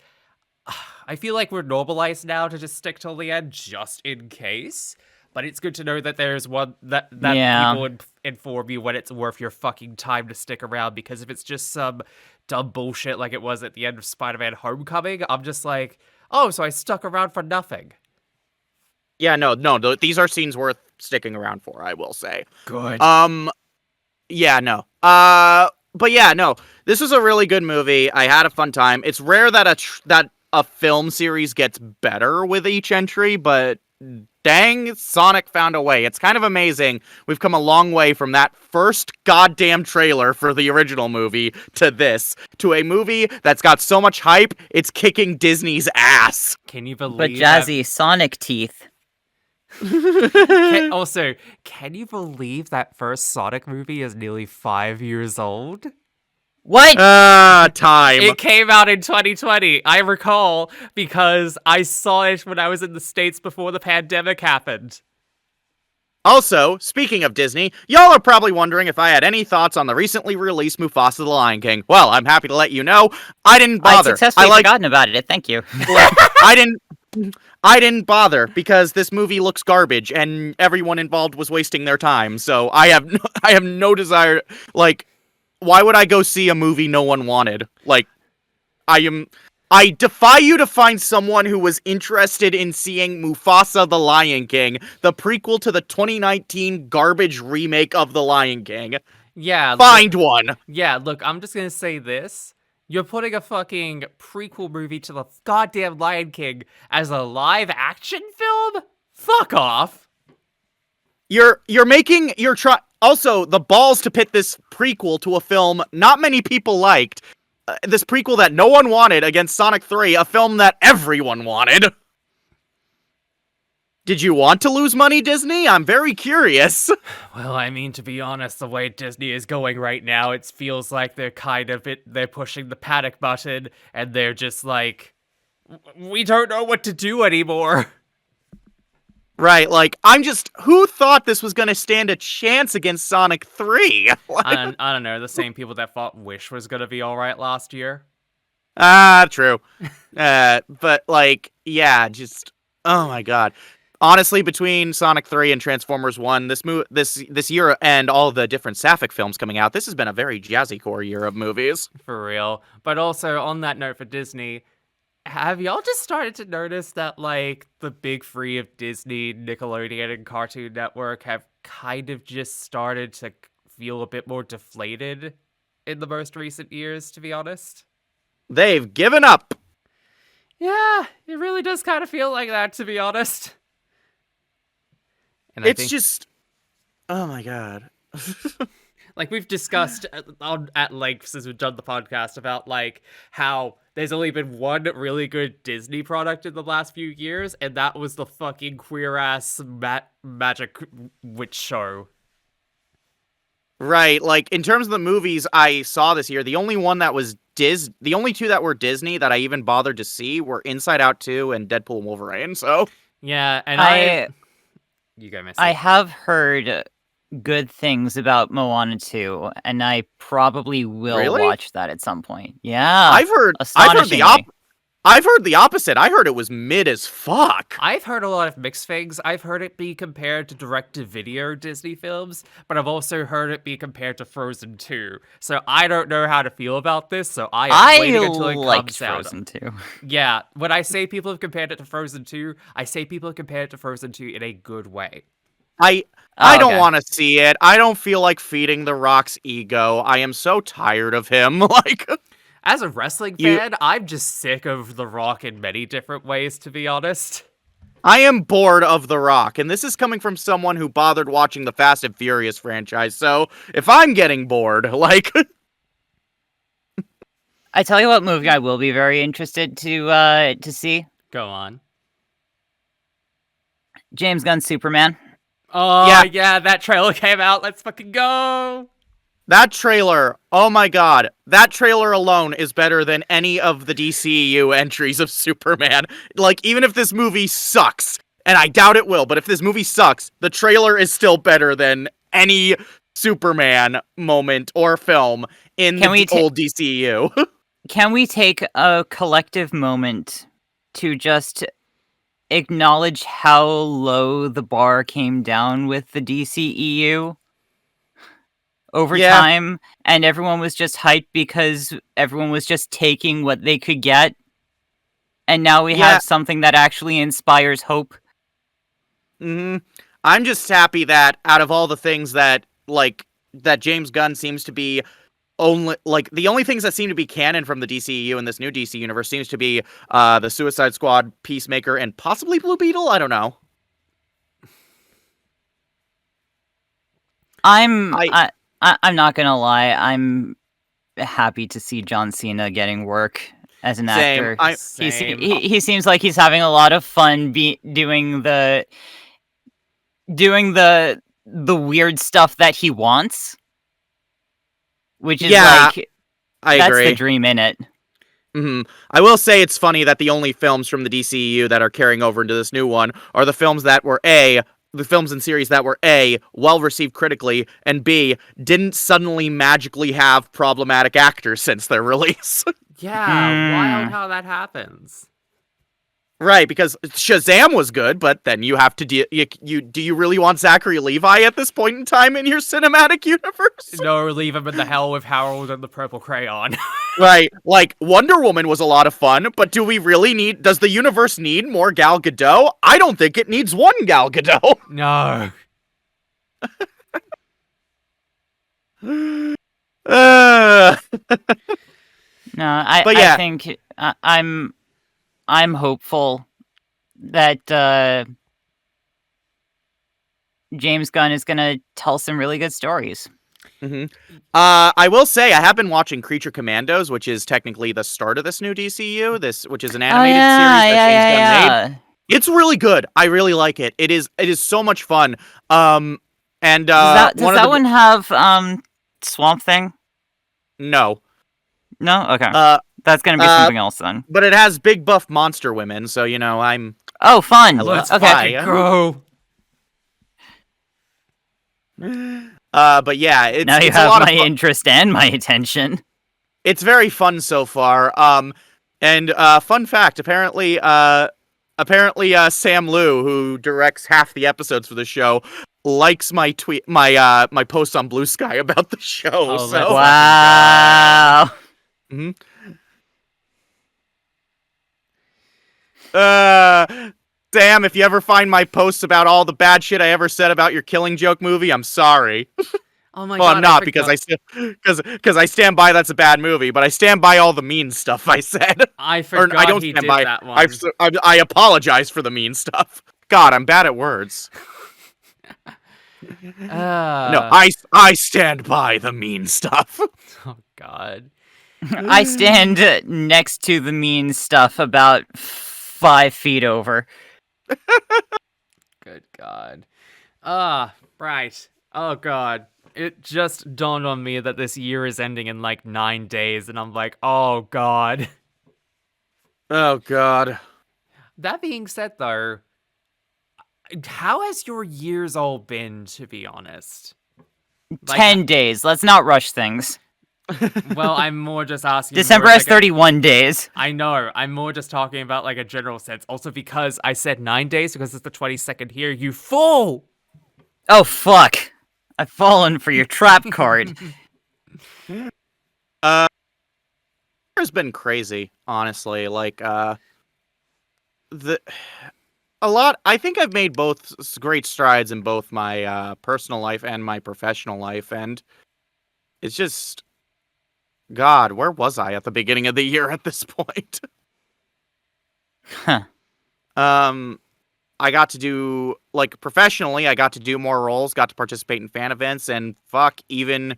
I feel like we're normalized now to just stick till the end just in case. But it's good to know that there's one that people inform you when it's worth your fucking time to stick around, because if it's just some dumb bullshit like it was at the end of Spider-Man Homecoming, I'm just like, oh, so I stuck around for nothing. Yeah, no, these are scenes worth sticking around for, I will say. Good. Yeah, no. But yeah, no, this was a really good movie. I had a fun time. It's rare that a film series gets better with each entry, but dang, Sonic found a way. It's kind of amazing. We've come a long way from that first goddamn trailer for the original movie to this, to a movie that's got so much hype, it's kicking Disney's ass. Can you believe But Jazzy, Sonic teeth. Can you believe that first Sonic movie is nearly 5 years old? What? Time. It came out in 2020, I recall, because I saw it when I was in the States before the pandemic happened. Also, speaking of Disney, y'all are probably wondering if I had any thoughts on the recently released Mufasa the Lion King. Well, I'm happy to let you know, I didn't bother. I successfully forgotten about it, thank you. I didn't bother because this movie looks garbage and everyone involved was wasting their time. So I have no desire. Like, why would I go see a movie no one wanted? Like, I defy you to find someone who was interested in seeing Mufasa the Lion King, the prequel to the 2019 garbage remake of The Lion King. Yeah. Find one. Yeah, look, I'm just gonna say this. You're putting a fucking prequel movie to the goddamn Lion King as a live action film? Fuck off. Also, the balls to pit this prequel to a film not many people liked. This prequel that no one wanted against Sonic 3, a film that everyone wanted. Did you want to lose money, Disney? I'm very curious. Well, I mean, to be honest, the way Disney is going right now, it feels like they're pushing the panic button, and they're just like, we don't know what to do anymore. Right, like, who thought this was gonna stand a chance against Sonic 3? I don't know, the same people that thought Wish was gonna be alright last year. True. But, like, yeah, oh my god. Honestly, between Sonic 3 and Transformers 1, this year and all the different Sapphic films coming out, this has been a very jazzy core year of movies. For real. But also, on that note for Disney, have y'all just started to notice that, like, the big three of Disney, Nickelodeon, and Cartoon Network have kind of just started to feel a bit more deflated in the most recent years, to be honest? They've given up! Yeah, it really does kind of feel like that, to be honest. And it's just... Oh my god. Like, we've discussed at length since we've done the podcast about, like, how there's only been one really good Disney product in the last few years, and that was the fucking queer-ass magic witch show. Right, like, in terms of the movies I saw this year, the only one that was the only two that were Disney that I even bothered to see were Inside Out 2 and Deadpool and Wolverine, so... Yeah, and You go, Missy. I have heard good things about Moana 2, and I probably will watch that at some point. Yeah. I've heard the opposite. I heard it was mid as fuck. I've heard a lot of mixed things. I've heard it be compared to direct-to-video Disney films, but I've also heard it be compared to Frozen 2. So I don't know how to feel about this, so I am waiting until it comes out. Frozen 2. Yeah, when I say people have compared it to Frozen 2, I say people have compared it to Frozen 2 in a good way. I don't want to see it. I don't feel like feeding The Rock's ego. I am so tired of him. Like... As a wrestling fan, I'm just sick of The Rock in many different ways, to be honest. I am bored of The Rock, and this is coming from someone who bothered watching the Fast and Furious franchise, so if I'm getting bored, like... I tell you what movie I will be very interested to see. Go on. James Gunn's Superman. Oh, yeah, that trailer came out. Let's fucking go! That trailer, oh my god, that trailer alone is better than any of the DCEU entries of Superman. Like, even if this movie sucks, and I doubt it will, but if this movie sucks, the trailer is still better than any Superman moment or film in the old DCEU. Can we take a collective moment to just acknowledge how low the bar came down with the DCEU? Over time, and everyone was just hyped because everyone was just taking what they could get. And now we have something that actually inspires hope. I'm just happy that out of all the things that James Gunn seems to be the only things that seem to be canon from the DCEU and this new DC universe seems to be the Suicide Squad, Peacemaker, and possibly Blue Beetle? I don't know. I'm not gonna lie, I'm happy to see John Cena getting work as an actor. He seems like he's having a lot of fun doing the weird stuff that he wants. Which is that's the dream in it. Mm-hmm. I will say it's funny that the only films from the DCEU that are carrying over into this new one are the films that were the films and series that were A, well-received critically, and B, didn't suddenly magically have problematic actors since their release. Yeah, wild how that happens. Right, because Shazam was good, but then you have to do you really want Zachary Levi at this point in time in your cinematic universe? No, leave him in the hell with Harold and the Purple Crayon. Right, like Wonder Woman was a lot of fun, but does the universe need more Gal Gadot? I don't think it needs one Gal Gadot. No. No, I think I'm hopeful that James Gunn is gonna tell some really good stories. Mm-hmm. I will say I have been watching Creature Commandos, which is technically the start of this new DCU. Which is an animated series that James Gunn made. It's really good. I really like it. It is so much fun. Does that one have Swamp Thing? No. No? Okay. That's gonna be something else then. But it has big buff monster women, so I'm. Oh, fun! Let's okay. go. But yeah, it's now you it's have a lot my of interest and my attention. It's very fun so far. And fun fact: apparently, Sam Liu, who directs half the episodes for the show, likes my tweet, my posts on BlueSky about the show. Oh, so wow. Mm-hmm. Sam, if you ever find my posts about all the bad shit I ever said about your Killing Joke movie, I'm sorry. Oh my well, god! I'm not because I stand by that's a bad movie, but I stand by all the mean stuff I said. I forgot I don't he stand did by. that one. I apologize for the mean stuff. God, I'm bad at words. No, I stand by the mean stuff. Oh god. I stand next to the mean stuff about 5 feet over. Good god. Right. Oh god. It just dawned on me that this year is ending in like 9 days, and I'm like, oh god. Oh god. That being said, though, how has your years all been, to be honest? 10 days. Let's not rush things. Well, I'm more just asking. December has 31 days. I know. I'm more just talking about like a general sense. Also, because I said 9 days because it's the 22nd here. You fool! Oh fuck! I've fallen for your trap card. It's been crazy, honestly. Like a lot. I think I've made both great strides in both my personal life and my professional life, and it's just. God, where was I at the beginning of the year at this point? Huh. I got to do, like, professionally, I got to do more roles, got to participate in fan events, and even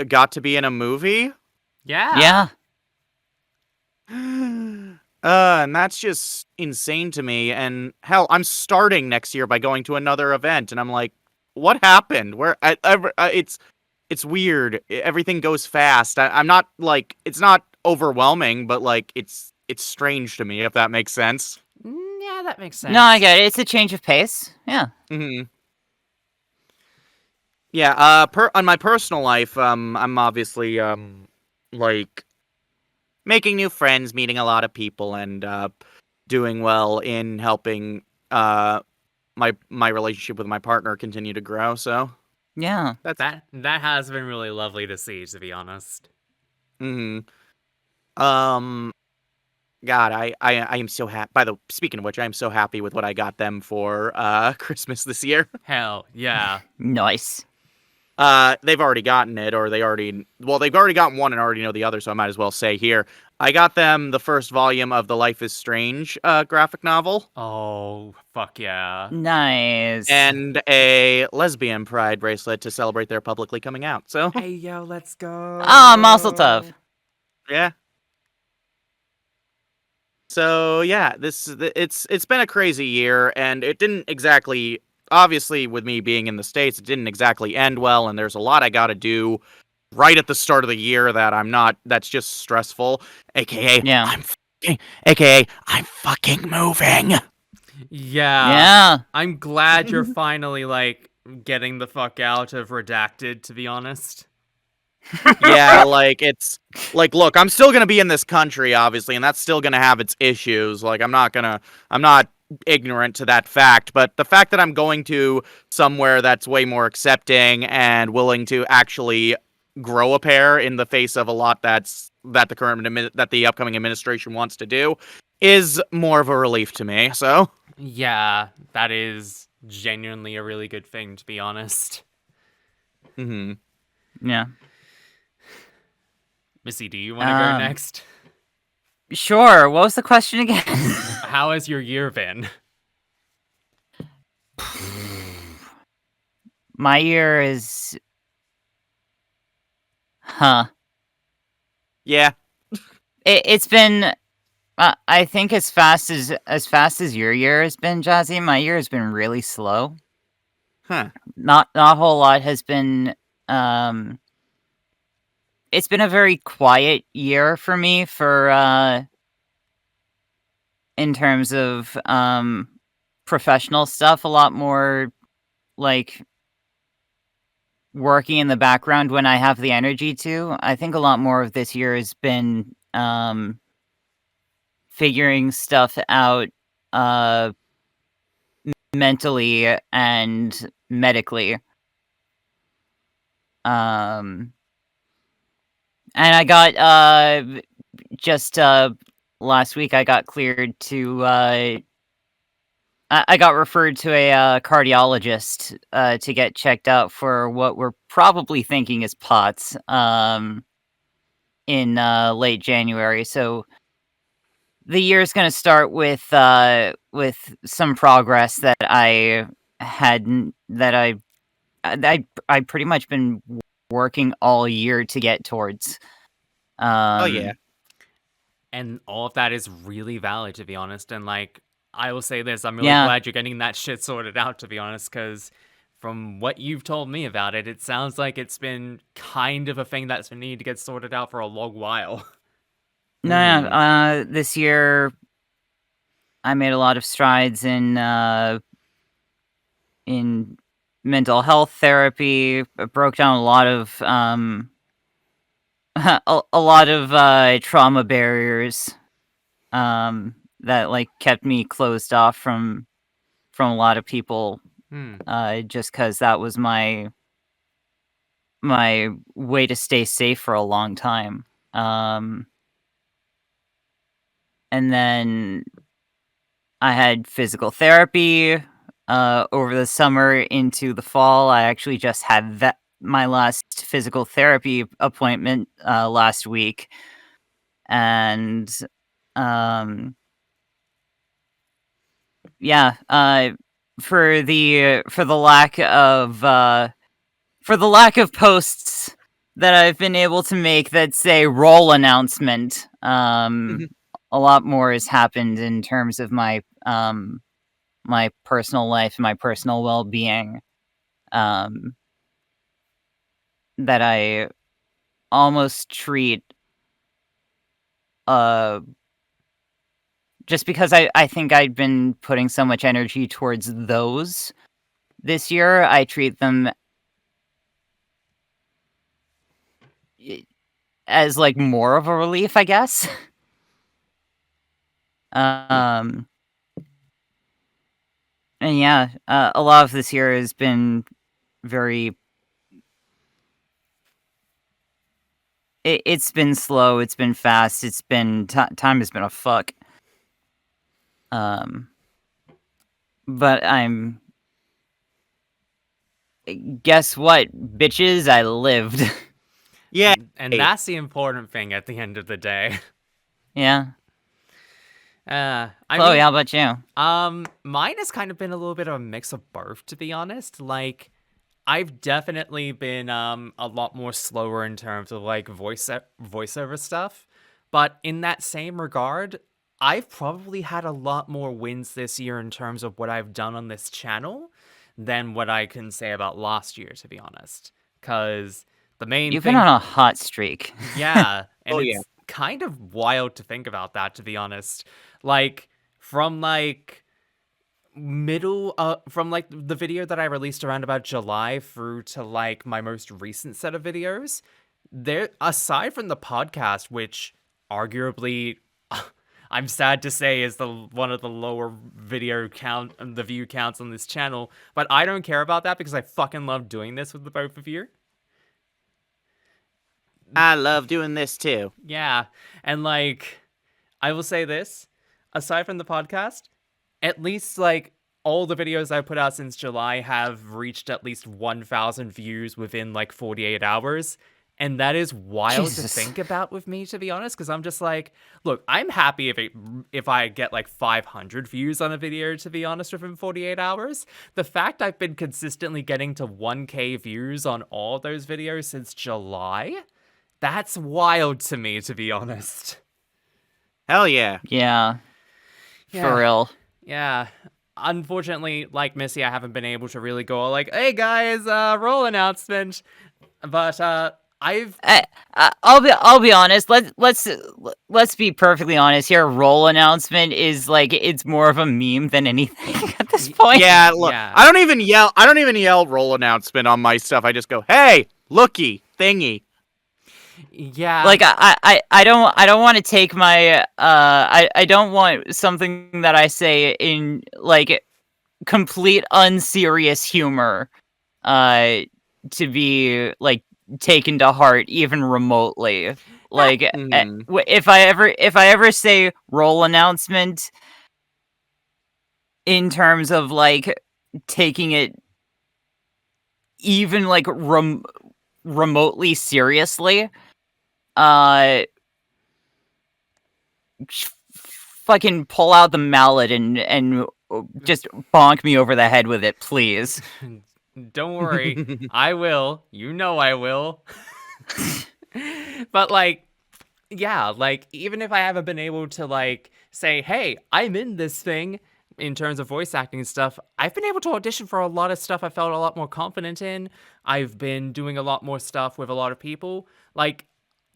got to be in a movie. Yeah. And that's just insane to me. And hell, I'm starting next year by going to another event, and I'm like, what happened? It's weird. Everything goes fast. I'm not like it's not overwhelming, but like it's strange to me if that makes sense. Yeah, that makes sense. No, I get it. It's a change of pace. Yeah. Mm-hmm. Yeah. On my personal life, I'm obviously like making new friends, meeting a lot of people, and doing well in helping my relationship with my partner continue to grow. So. Yeah. That has been really lovely to see, to be honest. Mm-hmm. God, I am so happy. Speaking of which, I am so happy with what I got them for Christmas this year. Hell, yeah. Nice. They've already gotten it, or they've already gotten one and already know the other, so I might as well say here. I got them the first volume of the Life is Strange graphic novel. Oh, fuck yeah. Nice. And a lesbian pride bracelet to celebrate their publicly coming out. So hey, yo, let's go. Ah, Mazel Tov. Yeah. So yeah, it's been a crazy year, and it didn't exactly. Obviously, with me being in the States, it didn't exactly end well, and there's a lot I got to do right at the start of the year that's just stressful. AKA, yeah. I'm fucking moving. Yeah. I'm glad you're finally, like, getting the fuck out of Redacted, to be honest. Yeah, like, it's like, look, I'm still gonna be in this country, obviously, and that's still gonna have its issues. Like, I'm not ignorant to that fact, but the fact that I'm going to somewhere that's way more accepting and willing to actually grow a pair in the face of a lot that the upcoming administration wants to do is more of a relief to me. So, Yeah, that is genuinely a really good thing, to be honest. mm-hmm. Yeah. Missy, do you want to go next? Sure. What was the question again? How has your year been? My year is... Huh. Yeah. It's been... I think as fast as your year has been, Jazzy, my year has been really slow. Huh. Not a whole lot has been... It's been a very quiet year for me in terms of professional stuff. A lot more like working in the background when I have the energy to. I think a lot more of this year has been figuring stuff out mentally and medically. And I got just last week I got cleared to I got referred to a cardiologist to get checked out for what we're probably thinking is POTS in late January. So the year's going to start with some progress that I had I pretty much been working all year to get towards. Oh yeah. And all of that is really valid, to be honest. And like, I will say this, I'm really Yeah. glad you're getting that shit sorted out, to be honest, because from what you've told me about it, it sounds like it's been kind of a thing that's been needing to get sorted out for a long while. No, this year I made a lot of strides in mental health therapy. I broke down a lot of a lot of trauma barriers that like kept me closed off from a lot of people. Just because that was my way to stay safe for a long time. And then I had physical therapy over the summer into the fall. I actually just had my last physical therapy appointment last week, and yeah, for the lack of posts that I've been able to make that say role announcement, a lot more has happened in terms of my my personal life and my personal well-being, that I almost treat just because I think I'd been putting so much energy towards those this year, I treat them as like more of a relief, I guess. And yeah, a lot of this year has been very... It's been slow, it's been fast, it's been... time has been a fuck. But I'm... Guess what, bitches? I lived. Yeah. And that's the important thing at the end of the day. Yeah. I Chloe, mean, how about you? Mine has kind of been a little bit of a mix of both, to be honest. Like, I've definitely been a lot more slower in terms of like voiceover stuff, but in that same regard, I've probably had a lot more wins this year in terms of what I've done on this channel than what I can say about last year, to be honest. Because the main You've thing... been on a hot streak. Yeah, and Oh, it's yeah. kind of wild to think about that, to be honest. Like, from like from like the video that I released around about July through to like my most recent set of videos, there, aside from the podcast, which arguably I'm sad to say is the one of the lower video count and the view counts on this channel, but I don't care about that because I fucking love doing this with the both of you. I love doing this too. Yeah, and like I will say this, aside from the podcast, at least like all the videos I put out since July have reached at least 1,000 views within like 48 hours. And that is wild to think about with me, to be honest, because I'm just like, look, I'm happy if I get like 500 views on a video, to be honest, within 48 hours. The fact I've been consistently getting to 1K views on all those videos since July, that's wild to me, to be honest. Hell yeah. Yeah. For real. Yeah. Unfortunately, like Missy, I haven't been able to really go like, hey guys, roll announcement. But I'll be honest. Let's be perfectly honest here. Roll announcement is like it's more of a meme than anything at this point. Yeah, look, yeah. I don't even yell roll announcement on my stuff. I just go, hey, looky, thingy. Yeah. Like I don't want to take my I don't want something that I say in like complete unserious humor to be like taken to heart even remotely. Like if I ever say roll announcement in terms of like taking it even like remotely seriously, fucking pull out the mallet and just bonk me over the head with it, please. Don't worry, I will. You know I will. But like, yeah, like even if I haven't been able to like say, hey, I'm in this thing in terms of voice acting and stuff, I've been able to audition for a lot of stuff I felt a lot more confident in. I've been doing a lot more stuff with a lot of people. Like,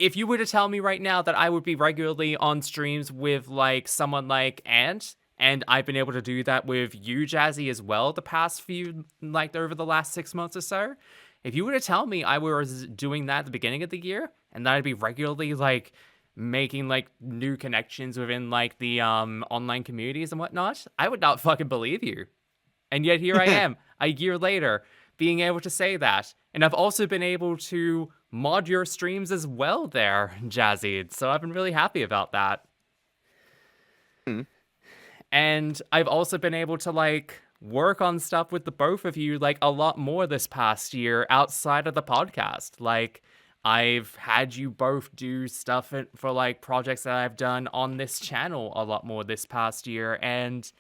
if you were to tell me right now that I would be regularly on streams with like someone like Ant, and I've been able to do that with you, Jazzy, as well the past few, like over the last 6 months or so. If you were to tell me I was doing that at the beginning of the year, and that I'd be regularly like making like new connections within like the online communities and whatnot, I would not fucking believe you. And yet here I am, a year later, being able to say that. And I've also been able to mod your streams as well there, Jazzy. So I've been really happy about that. And I've also been able to like work on stuff with the both of you like a lot more this past year outside of the podcast. Like I've had you both do stuff for like projects that I've done on this channel a lot more this past year. And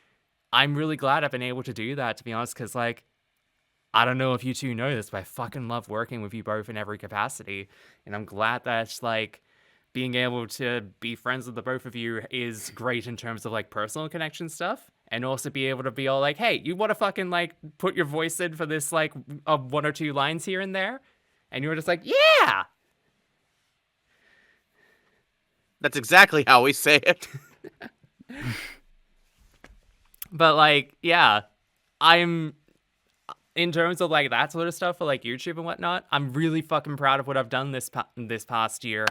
I'm really glad I've been able to do that, to be honest, because like, I don't know if you two know this, but I fucking love working with you both in every capacity. And I'm glad that like being able to be friends with the both of you is great in terms of like personal connection stuff. And also be able to be all like, hey, you want to fucking like put your voice in for this like 1 or 2 lines here and there? And you were just like, yeah! That's exactly how we say it. But like, yeah, I'm... in terms of like that sort of stuff for like YouTube and whatnot, I'm really fucking proud of what I've done this past year.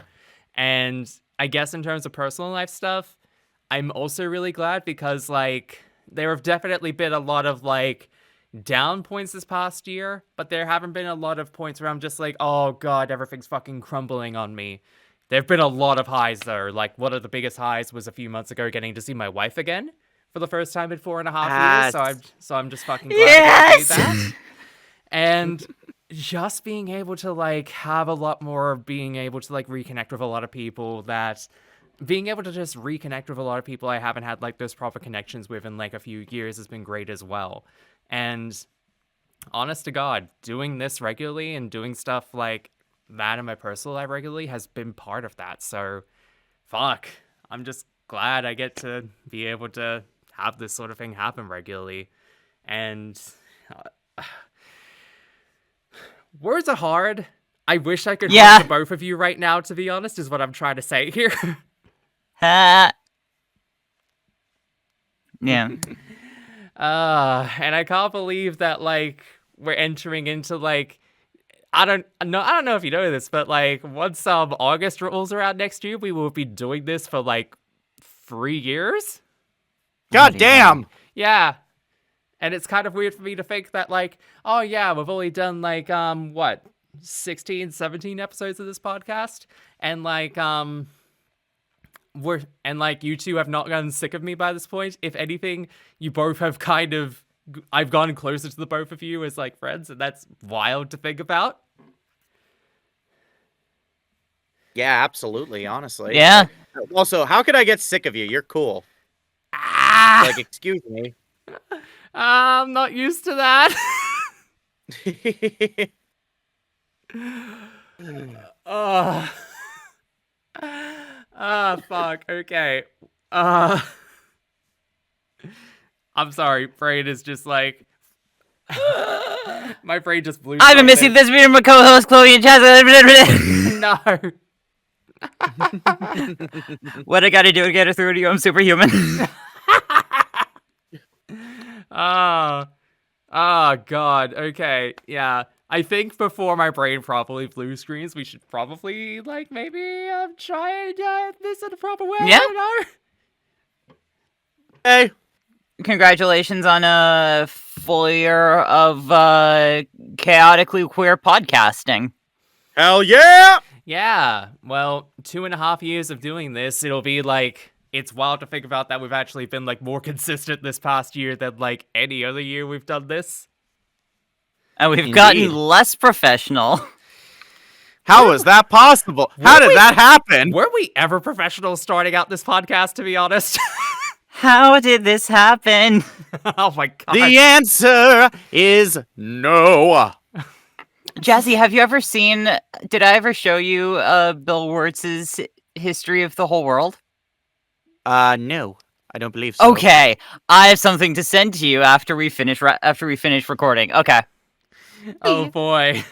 And I guess in terms of personal life stuff, I'm also really glad because like there have definitely been a lot of like down points this past year, but there haven't been a lot of points where I'm just like, oh god, everything's fucking crumbling on me. There've been a lot of highs though. Like one of the biggest highs was a few months ago getting to see my wife again for the first time in 4.5 years. So I'm just fucking glad I got to do that. And just being able to like have a lot more, being able to like reconnect with a lot of people that, being able to just reconnect with a lot of people I haven't had like those proper connections with in like a few years has been great as well. And honest to God, doing this regularly and doing stuff like that in my personal life regularly has been part of that. So fuck, I'm just glad I get to be able to have this sort of thing happen regularly. And words are hard. I wish I could hug the both of you right now, to be honest, is what I'm trying to say here. Yeah. And I can't believe that, like, we're entering into, like, I don't know if you know this, but like once August rolls around next year, we will be doing this for like 3 years. God damn. Yeah. And it's kind of weird for me to think that like, oh yeah, we've only done like 16, 17 episodes of this podcast, and like you two have not gotten sick of me by this point. If anything, you both have I've gotten closer to the both of you as like friends, and that's wild to think about. Yeah, absolutely, honestly. Yeah. Also, how could I get sick of you? You're cool. Like, excuse me. I'm not used to that. Fuck. Okay. I'm sorry. Brain is just like... My brain just blew. I've been missing this video from my co-host Chloe and Chaz. No. What I gotta do to get her through to you? I'm superhuman. Oh, God. Okay, yeah. I think before my brain properly blue screens, we should probably, like, maybe try this in a proper way. Yeah. I don't know. Hey. Congratulations on a full year of chaotically queer podcasting. Hell yeah! Yeah, well, 2.5 years of doing this, it'll be like, it's wild to think about that we've actually been like more consistent this past year than like any other year we've done this. And we've gotten less professional. How is that possible? How did that happen? Were we ever professional starting out this podcast, to be honest? How did this happen? Oh my God. The answer is no. Jazzy, have you ever seen... Did I ever show you Bill Wurtz's History of the Whole World? No. I don't believe so. Okay. I have something to send to you after we finish recording. Okay. Oh boy.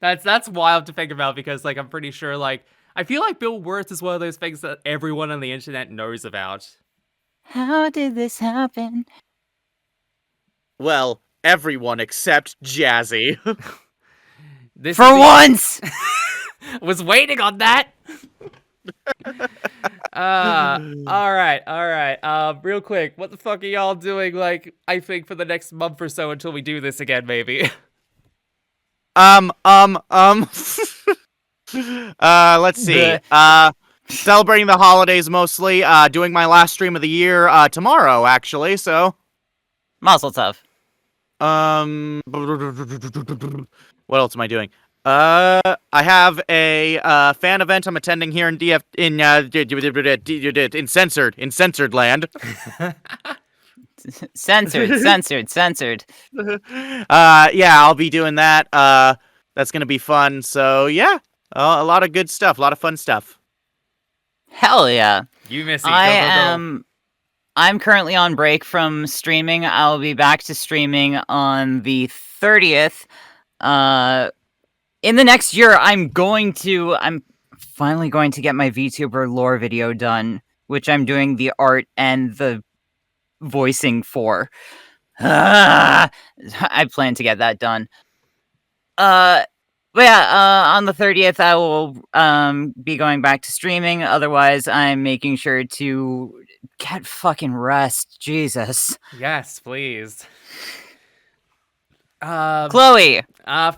That's wild to think about because like I'm pretty sure like I feel like Bill Wurtz is one of those things that everyone on the internet knows about. How did this happen? Well, everyone except Jazzy. Once! Was waiting on that. All right. Real quick, what the fuck are y'all doing? Like, I think for the next month or so until we do this again, maybe. Let's see. Celebrating the holidays mostly. Doing my last stream of the year tomorrow, actually. So, Mazel tov. What else am I doing? I have a fan event I'm attending here in in censored land. Censored. Yeah, I'll be doing that. That's gonna be fun. So yeah, a lot of good stuff, a lot of fun stuff. Hell yeah. You miss it. I'm currently on break from streaming. I'll be back to streaming on the 30th. In the next year, I'm finally going to get my VTuber lore video done, which I'm doing the art and the voicing for. I plan to get that done. But yeah, on the 30th, I will be going back to streaming. Otherwise, I'm making sure to get fucking rest. Jesus. Yes, please. Chloe.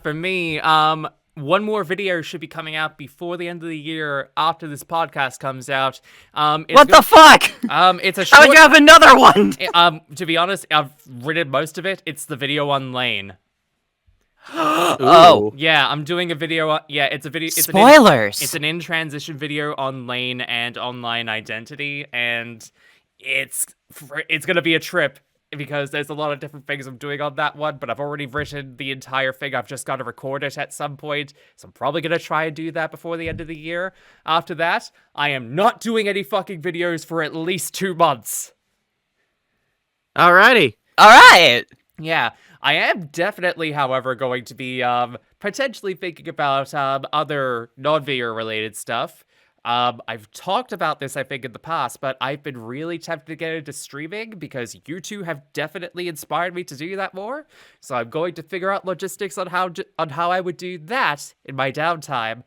For me, one more video should be coming out before the end of the year after this podcast comes out. What the fuck? It's a short... How would you have another one? To be honest, I've written most of it. It's the video on Lane. Oh. Yeah, I'm doing a video it's a video... Spoilers! It's an in-transition video on Lane and online identity, and it's gonna be a trip. Because there's a lot of different things I'm doing on that one, but I've already written the entire thing. I've just got to record it at some point, so I'm probably going to try and do that before the end of the year. After that, I am not doing any fucking videos for at least 2 months. Alrighty. Alright! Yeah, I am definitely, however, going to be potentially thinking about other non-VR related stuff. I've talked about this, I think, in the past, but I've been really tempted to get into streaming because you two have definitely inspired me to do that more. So I'm going to figure out logistics on how I would do that in my downtime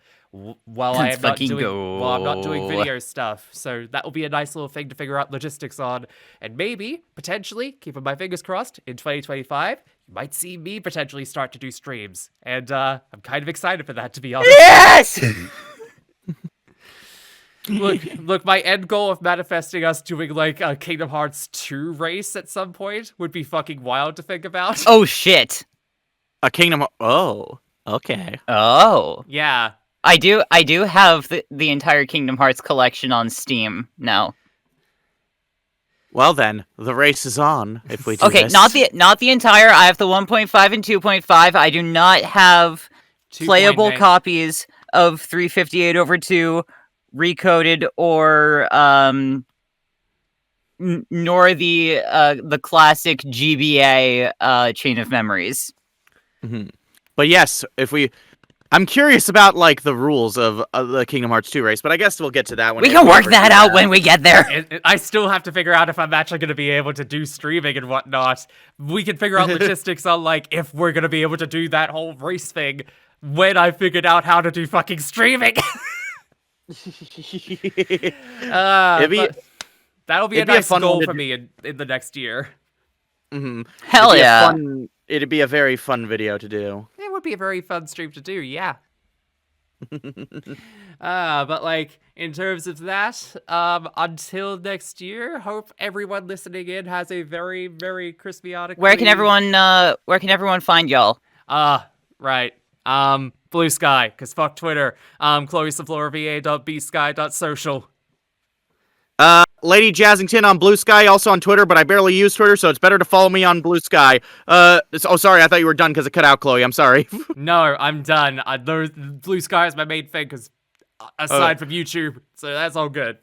while I'm not doing video stuff. So that will be a nice little thing to figure out logistics on, and maybe potentially, keeping my fingers crossed, in 2025 you might see me potentially start to do streams, and I'm kind of excited for that, to be honest. Yes. Look, my end goal of manifesting us doing like a Kingdom Hearts 2 race at some point would be fucking wild to think about. Oh shit. A Kingdom. Oh, okay. Oh. Yeah. I do have the entire Kingdom Hearts collection on Steam now. Well then, the race is on. If we do this. not the entire. I have the 1.5 and 2.5. I do not have playable copies of 358/2 recoded or nor the classic GBA Chain of Memories. Mm-hmm. But yes, I'm curious about like the rules of the Kingdom Hearts 2 race, but I guess we'll get to that when we can work that out when we get there. I still have to figure out if I'm actually going to be able to do streaming and whatnot. We can figure out logistics on like if we're going to be able to do that whole race thing when I figured out how to do fucking streaming. That'll be a nice goal for me in the next year. Mm-hmm. Hell yeah. It'd be a very fun video to do. It would be a very fun stream to do, yeah. But like in terms of that, until next year, hope everyone listening in has a very, very Chrismaotically. Where can everyone find y'all? Right. BlueSky, cause fuck Twitter. ChloeSaflorva.bsky.social. Lady Jazzington on BlueSky, also on Twitter, but I barely use Twitter, so it's better to follow me on BlueSky. Sorry, I thought you were done because it cut out, Chloe. I'm sorry. No, I'm done. BlueSky is my main thing, because aside from YouTube, so that's all good.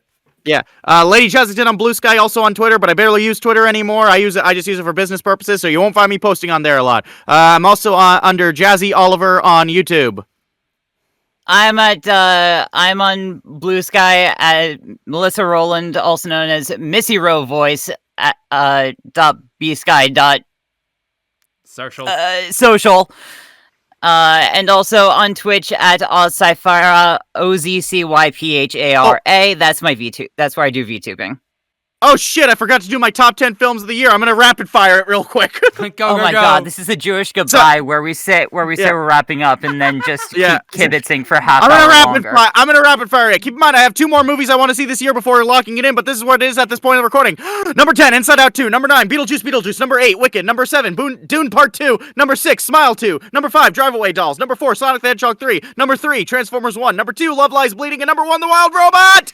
Yeah, Lady Jazzington on BlueSky, also on Twitter, but I barely use Twitter anymore. I just use it for business purposes, so you won't find me posting on there a lot. I'm also under Jazzy Oliver on YouTube. I'm on BlueSky at Melissa Rowland, also known as Missy Row Voice at .bsky. Social. And also on Twitch at Ozcyphara, OZCYPHARA. That's my VTube. That's where I do VTubing. Oh shit, I forgot to do my top 10 films of the year. I'm gonna rapid fire it real quick. Oh my god, this is a Jewish goodbye where we say we're wrapping up and then just keep kibitzing for half an hour longer. I'm gonna rapid fire it. Keep in mind, I have 2 more movies I want to see this year before locking it in, but this is what it is at this point of the recording. Number 10, Inside Out 2. Number 9, Beetlejuice. Number 8, Wicked. Number 7, Dune Part 2. Number 6, Smile 2. Number 5, Drive Away Dolls. Number 4, Sonic the Hedgehog 3. Number 3, Transformers 1. Number 2, Love Lies Bleeding. And number 1, The Wild Robot!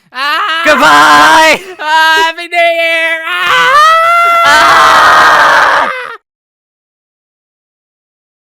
Goodbye! Happy New Year! Ah!